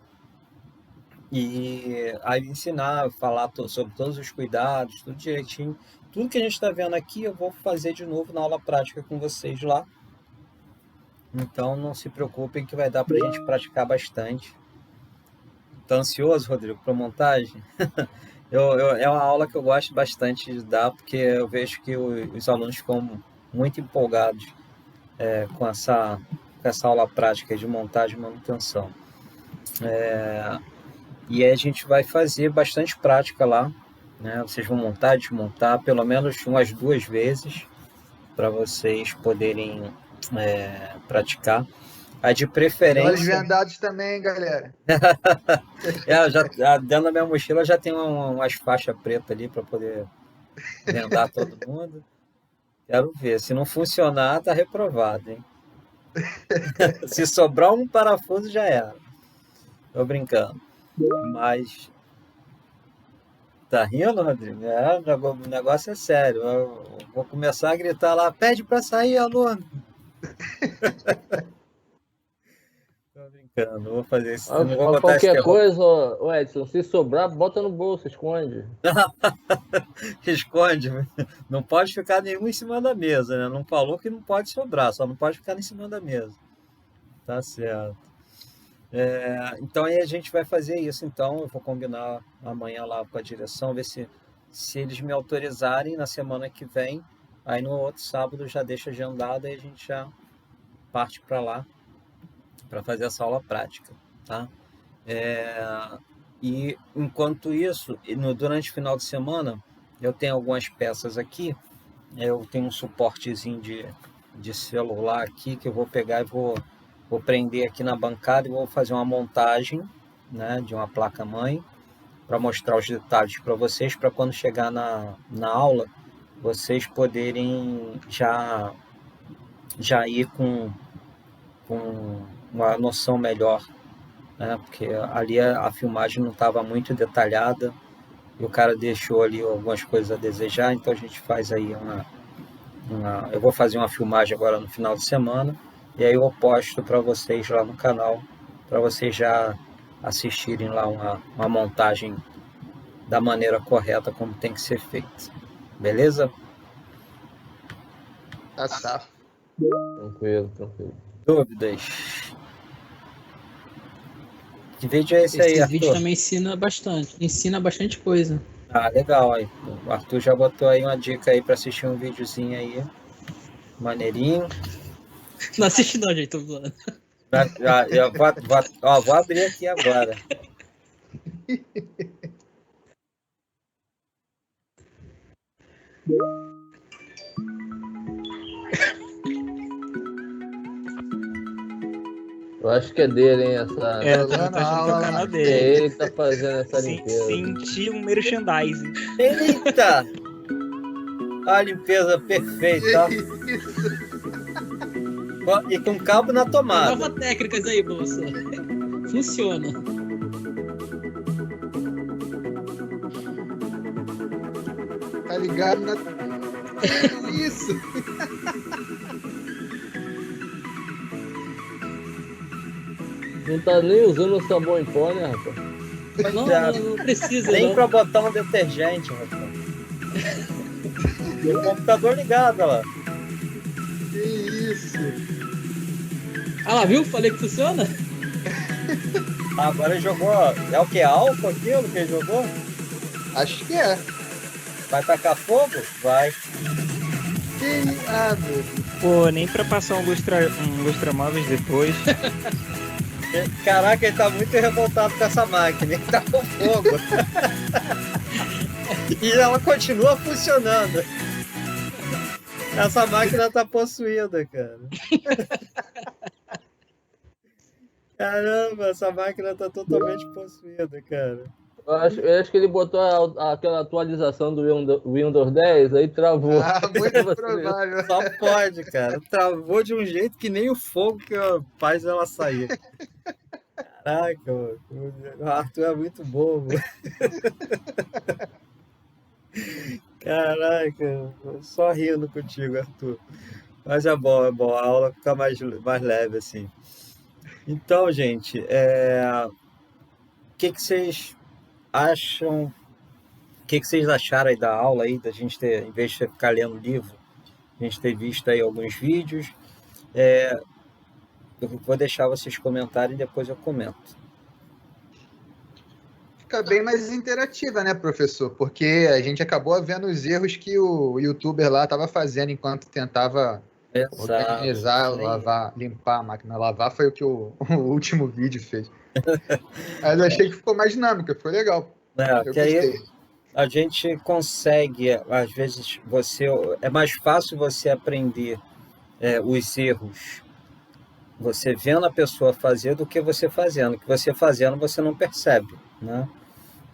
E aí ensinar, falar sobre todos os cuidados, tudo direitinho. Tudo que a gente está vendo aqui, eu vou fazer de novo na aula prática com vocês lá. Então, não se preocupem que vai dar para a gente praticar bastante. Tá ansioso, Rodrigo, para montagem? É uma aula que eu gosto bastante de dar, porque eu vejo que os alunos ficam muito empolgados com essa aula prática de montagem e manutenção. E aí a gente vai fazer bastante prática lá, né? Vocês vão montar, desmontar, pelo menos umas 2 vezes, para vocês poderem praticar. A de preferência... Olhos vendados também, galera. Já dentro da minha mochila já tem umas faixas pretas ali para poder vendar todo mundo. Quero ver. Se não funcionar, tá reprovado, hein? Se sobrar um parafuso, já era. Tô brincando. Mas... Tá rindo, Rodrigo? O negócio é sério. Eu vou começar a gritar lá, pede para sair, aluno. cara, não vou fazer isso. Não vou botar Qualquer esse coisa, ô Edson, se sobrar, bota no bolso, esconde. Esconde. Não pode ficar nenhum em cima da mesa, né? Não falou que não pode sobrar, só não pode ficar em cima da mesa. Tá certo. Então aí a gente vai fazer isso. Então eu vou combinar amanhã lá com a direção, ver se eles me autorizarem na semana que vem. Aí no outro sábado já deixa agendado e a gente já parte para lá para fazer essa aula prática, tá? E enquanto isso, durante o final de semana, eu tenho algumas peças aqui. Eu tenho um suportezinho de celular aqui que eu vou pegar e vou prender aqui na bancada e vou fazer uma montagem, né, de uma placa-mãe para mostrar os detalhes para vocês, para quando chegar na aula, vocês poderem já ir com uma noção melhor, né, porque ali a filmagem não estava muito detalhada e o cara deixou ali algumas coisas a desejar, então a gente faz aí eu vou fazer uma filmagem agora no final de semana e aí eu posto para vocês lá no canal, para vocês já assistirem lá uma montagem da maneira correta, como tem que ser feito. Beleza? Tá. Tranquilo. Dúvidas? Que vídeo é esse aí, Esse Arthur? vídeo também ensina bastante coisa. Ah, legal aí. O Arthur já botou aí uma dica aí para assistir um videozinho aí. Maneirinho. Não assiste não, gente, tô falando. Eu vou abrir aqui agora. Eu acho que é dele, hein, essa... Eu tô achando que é o canal É dele. ele que tá fazendo essa limpeza. Senti um merchandising. Eita! A limpeza perfeita. E com cabo na tomada. Nova técnicas aí, moça. Funciona. Tá ligado na... Isso! Não tá nem usando o sabão em pó, né, rapaz? Não precisa, Nem não. pra botar um detergente, rapaz. Tem o computador ligado, ó. Que isso! Ah lá, viu? Falei que funciona? Agora ele jogou. É o que? Álcool aquilo que ele jogou? Acho que é. Vai tacar fogo? Vai. Meu Deus. Pô, nem pra passar um lustra-móveis depois. Caraca, ele tá muito revoltado com essa máquina. Ele tá com fogo. E ela continua funcionando. Essa máquina tá possuída, cara. Caramba, essa máquina tá totalmente possuída, cara. Eu acho que ele botou aquela atualização do Windows 10, aí travou. Ah, muito provável. Só pode, cara. Travou de um jeito que nem o fogo que faz ela sair. Caraca, o Arthur é muito bobo. Caraca, só rindo contigo, Arthur. Mas é bom, a aula fica mais leve assim. Então, gente, o que vocês acham? O que vocês acharam aí da aula aí, da gente ter, em vez de ficar lendo livro, a gente ter visto aí alguns vídeos? Eu vou deixar vocês comentarem e depois eu comento. Fica bem mais interativa, né, professor? Porque a gente acabou vendo os erros que o youtuber lá estava fazendo enquanto tentava organizar, lavar, limpar a máquina. Lavar foi o que o último vídeo fez. Mas eu achei que ficou mais dinâmica, ficou legal. Eu Que aí gostei. a gente consegue, às vezes, é mais fácil você aprender os erros você vendo a pessoa fazer do que você fazendo. Que você fazendo você não percebe, né?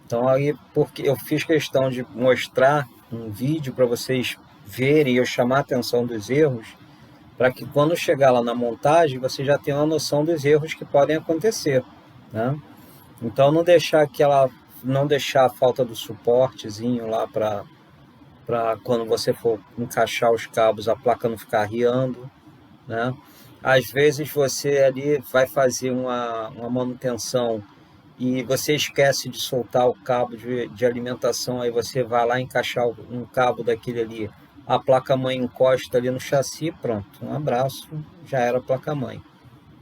Então aí, porque eu fiz questão de mostrar um vídeo para vocês verem e eu chamar a atenção dos erros, para que quando chegar lá na montagem, você já tenha uma noção dos erros que podem acontecer, né? Então não deixar a falta do suportezinho lá para quando você for encaixar os cabos, a placa não ficar riando, né? às vezes você ali vai fazer uma manutenção e você esquece de soltar o cabo de alimentação, aí você vai lá encaixar um cabo daquele ali, a placa-mãe encosta ali no chassi, pronto, um abraço, já era a placa-mãe,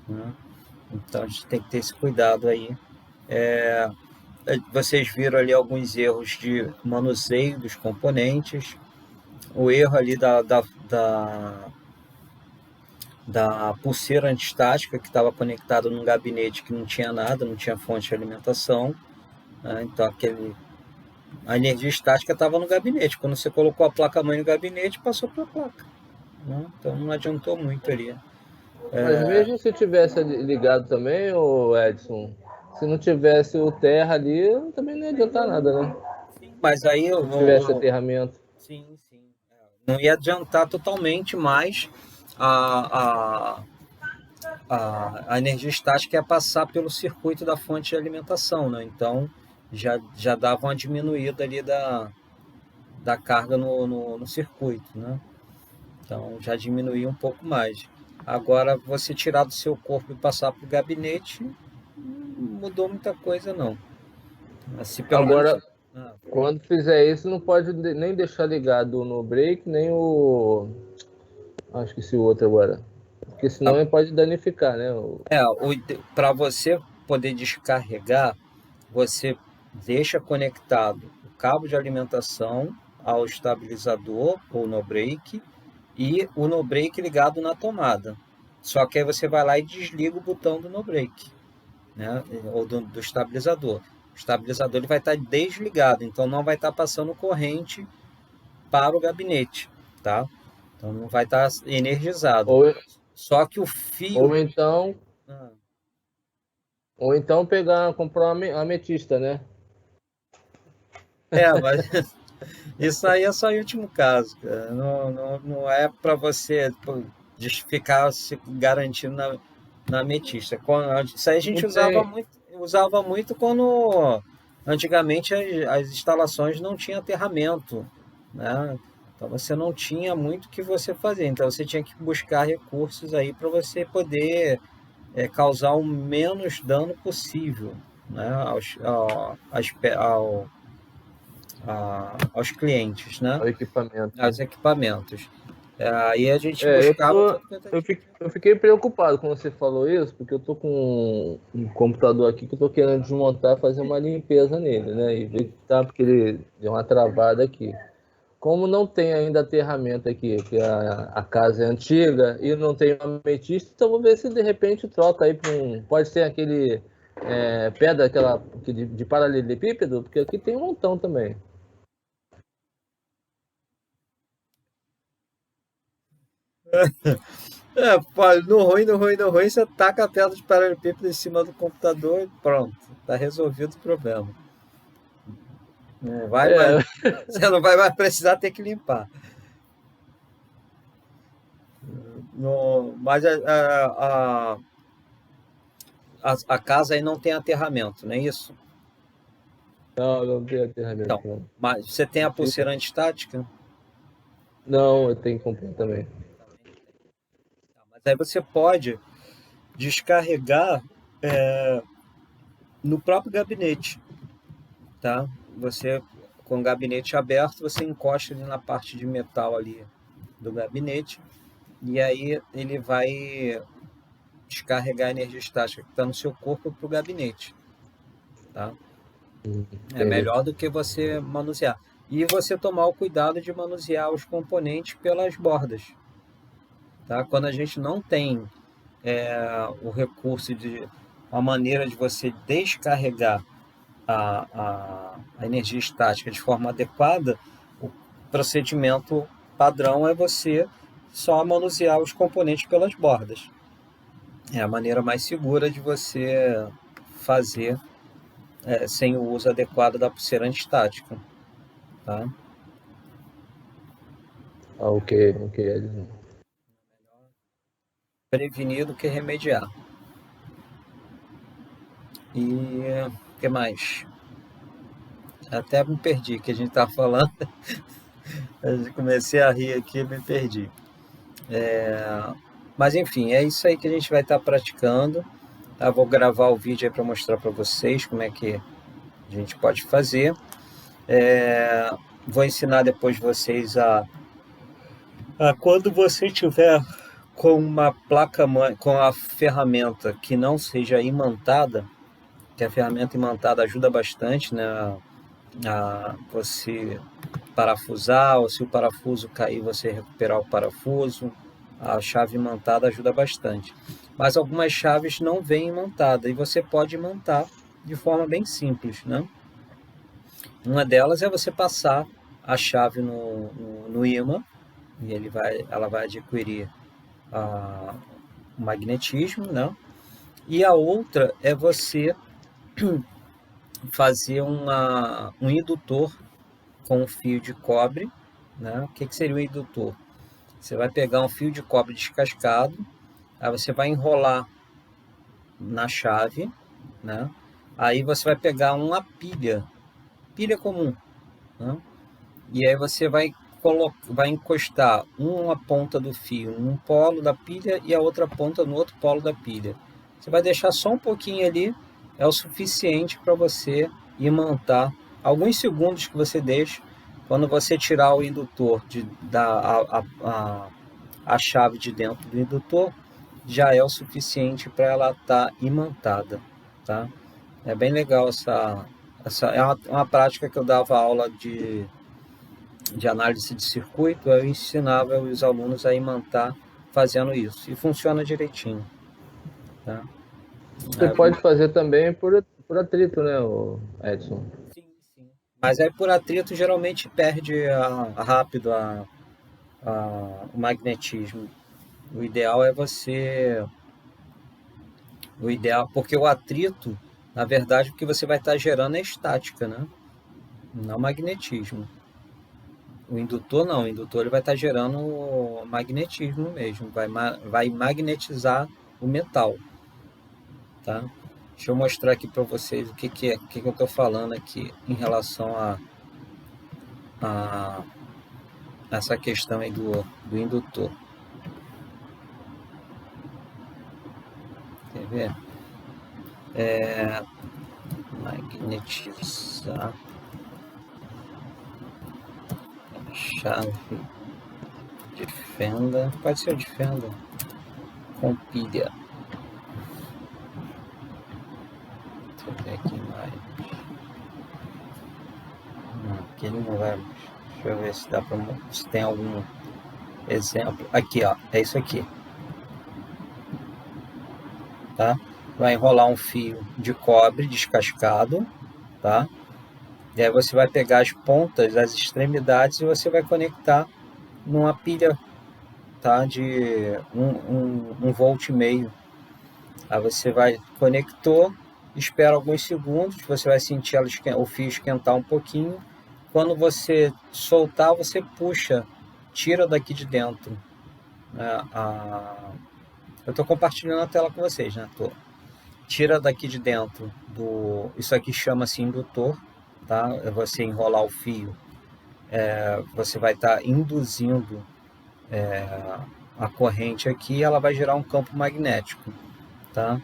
né? Então a gente tem que ter esse cuidado aí. Vocês viram ali alguns erros de manuseio dos componentes, o erro ali da pulseira antistática que estava conectada num gabinete que não tinha nada, não tinha fonte de alimentação, né? Então a energia estática estava no gabinete. Quando você colocou a placa-mãe no gabinete, passou para a placa, né? Então não adiantou muito ali. Mas mesmo se tivesse ligado também, o Edson, se não tivesse o terra ali, também não ia adiantar nada, né? Mas aí Se tivesse aterramento. Sim. Não ia adiantar totalmente, mas a energia estática ia passar pelo circuito da fonte de alimentação, né? Então já dava uma diminuída ali da carga no circuito, né? Então já diminuía um pouco mais. Agora, você tirar do seu corpo e passar para o gabinete, não mudou muita coisa, não. Assim, pelo Agora, menos... quando fizer isso, não pode nem deixar ligado no brake, nem o... Acho que esqueci o outro agora. Porque senão ele pode danificar, né? Para você poder descarregar, você deixa conectado o cabo de alimentação ao estabilizador ou no brake e o no brake ligado na tomada. Só que aí você vai lá e desliga o botão do no brake, né? Ou do estabilizador. O estabilizador ele vai estar desligado, então não vai estar passando corrente para o gabinete, tá? Então não vai estar energizado. Só que o fio... Ou então comprar uma ametista, né? Mas isso aí é só em último caso, cara. Não é para você ficar se garantindo na ametista. Isso aí a gente usava muito quando antigamente as instalações não tinham aterramento, né? Então você não tinha muito o que você fazer. Então você tinha que buscar recursos aí para você poder causar o menos dano possível, né? Aos clientes, né? Aos equipamentos. Aí a gente buscava... Eu fiquei preocupado quando você falou isso, porque eu tô com um computador aqui que eu tô querendo desmontar, fazer uma limpeza nele, né? E ver que tá, porque ele deu uma travada aqui. Como não tem ainda aterramento aqui, que a casa é antiga e não tem uma ametista, então vou ver se de repente troca aí para pode ser aquele pedra aquela de paralelepípedo, porque aqui tem um montão também. No ruim, você taca a pedra de paralelepípedo em cima do computador e pronto, tá resolvido o problema. Você não vai mais precisar ter que limpar. Mas a casa aí não tem aterramento, não é isso? Não tem aterramento. Então, mas você tem a pulseira antistática? Não, eu tenho que comprar também. Mas aí você pode descarregar no próprio gabinete, tá? Você, com o gabinete aberto, você encosta ali na parte de metal ali do gabinete e aí ele vai descarregar a energia estática que está no seu corpo para o gabinete, tá? É melhor do que você manusear. E você tomar o cuidado de manusear os componentes pelas bordas, tá? Quando a gente não tem o recurso a maneira de você descarregar a energia estática de forma adequada, o procedimento padrão é você só manusear os componentes pelas bordas. É a maneira mais segura de você fazer sem o uso adequado da pulseira antistática, tá? Ok. Prevenir do que remediar. E o que mais? Até me perdi que a gente tá falando. Eu comecei a rir aqui e me perdi. Mas enfim, é isso aí que a gente vai estar praticando. Tá? Vou gravar o vídeo aí para mostrar para vocês como é que a gente pode fazer. Vou ensinar depois vocês a quando você tiver com uma placa-mãe, com a ferramenta que não seja imantada, que a ferramenta imantada ajuda bastante, né, a você parafusar, ou se o parafuso cair, você recuperar o parafuso. A chave imantada ajuda bastante. Mas algumas chaves não vêm imantada e você pode imantar de forma bem simples, né? Uma delas é você passar a chave no ímã e ela vai adquirir o magnetismo, né? E a outra é você fazer um indutor com um fio de cobre, né? O que seria um indutor? Você vai pegar um fio de cobre descascado, aí você vai enrolar na chave, né? Aí você vai pegar uma pilha comum, né? E aí você vai encostar uma ponta do fio num polo da pilha e a outra ponta no outro polo da pilha. Você vai deixar só um pouquinho ali, é o suficiente para você imantar. Alguns segundos que você deixa, quando você tirar o indutor, a chave de dentro do indutor, já é o suficiente para ela estar imantada, tá? É bem legal essa é uma prática que eu dava aula de análise de circuito, eu ensinava os alunos a imantar fazendo isso, e funciona direitinho, tá? Você pode fazer também por atrito, né, Edson? Sim. Mas aí por atrito geralmente perde rápido o magnetismo. O ideal é porque o atrito, na verdade, o que você vai estar gerando é estática, né? Não magnetismo. O indutor não, o indutor ele vai estar gerando magnetismo mesmo, vai magnetizar o metal, tá? Deixa eu mostrar aqui para vocês o que eu estou falando aqui em relação a essa questão aí do indutor. Quer ver? Magnetizar chave de fenda, pode ser de fenda com pilha. Deixa eu ver aqui mais. Não, aqui ele não vai. Deixa eu ver se tem algum exemplo. Aqui, ó, é isso aqui. Tá? Vai enrolar um fio de cobre descascado, tá? E aí você vai pegar as pontas, as extremidades e você vai conectar numa pilha, tá? De 1,5 volt. Aí você conectou, espera alguns segundos, você vai sentir o fio esquentar um pouquinho. Quando você soltar, você puxa, tira daqui de dentro. Eu estou compartilhando a tela com vocês, né? Tira daqui de dentro isso aqui chama-se indutor, tá? Você enrolar o fio, você vai estar induzindo a corrente aqui, ela vai gerar um campo magnético, tá?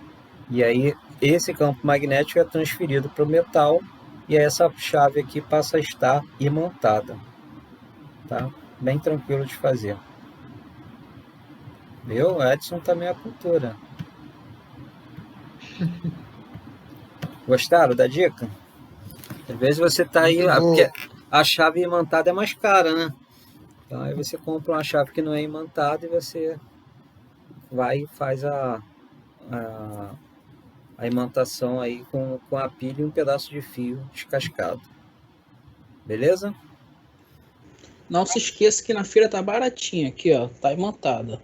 E aí esse campo magnético é transferido para o metal e essa chave aqui passa a estar imantada, tá? Bem tranquilo de fazer. Viu? O Edson também é a cultura. Gostaram da dica? Às vezes você tá aí, porque a chave imantada é mais cara, né? Então aí você compra uma chave que não é imantada e você vai e faz a imantação aí com a pilha e um pedaço de fio descascado. Beleza? Não se esqueça que na feira tá baratinha aqui, ó, tá imantada.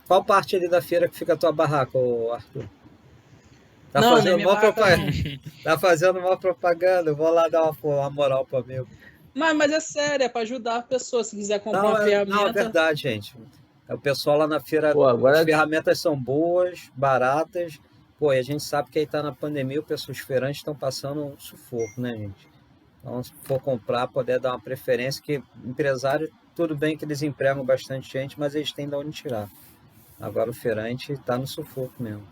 Qual parte ali da feira que fica a tua barraca, Arthur? Tá fazendo uma propaganda, vou lá dar uma moral pro amigo. Mas é sério, é para ajudar a pessoa, se quiser comprar uma ferramenta. Não, é verdade, gente. O pessoal lá na feira, agora as ferramentas são boas, baratas. Pô, e a gente sabe que aí tá na pandemia, os feirantes estão passando um sufoco, né, gente? Então, se for comprar, poder dar uma preferência, que o empresário tudo bem que eles empregam bastante gente, mas eles têm de onde tirar. Agora o feirante tá no sufoco mesmo,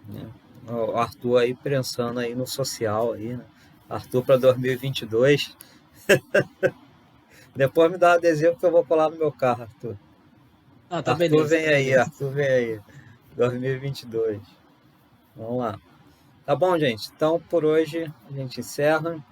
né? O Arthur aí pensando aí no social aí, né? Arthur para 2022. Depois me dá um adesivo que eu vou colar no meu carro, Arthur. Ah, tá Arthur beleza. vem tá aí, beleza. Arthur vem aí. 2022. Vamos lá. Tá bom, gente? Então, por hoje, a gente encerra.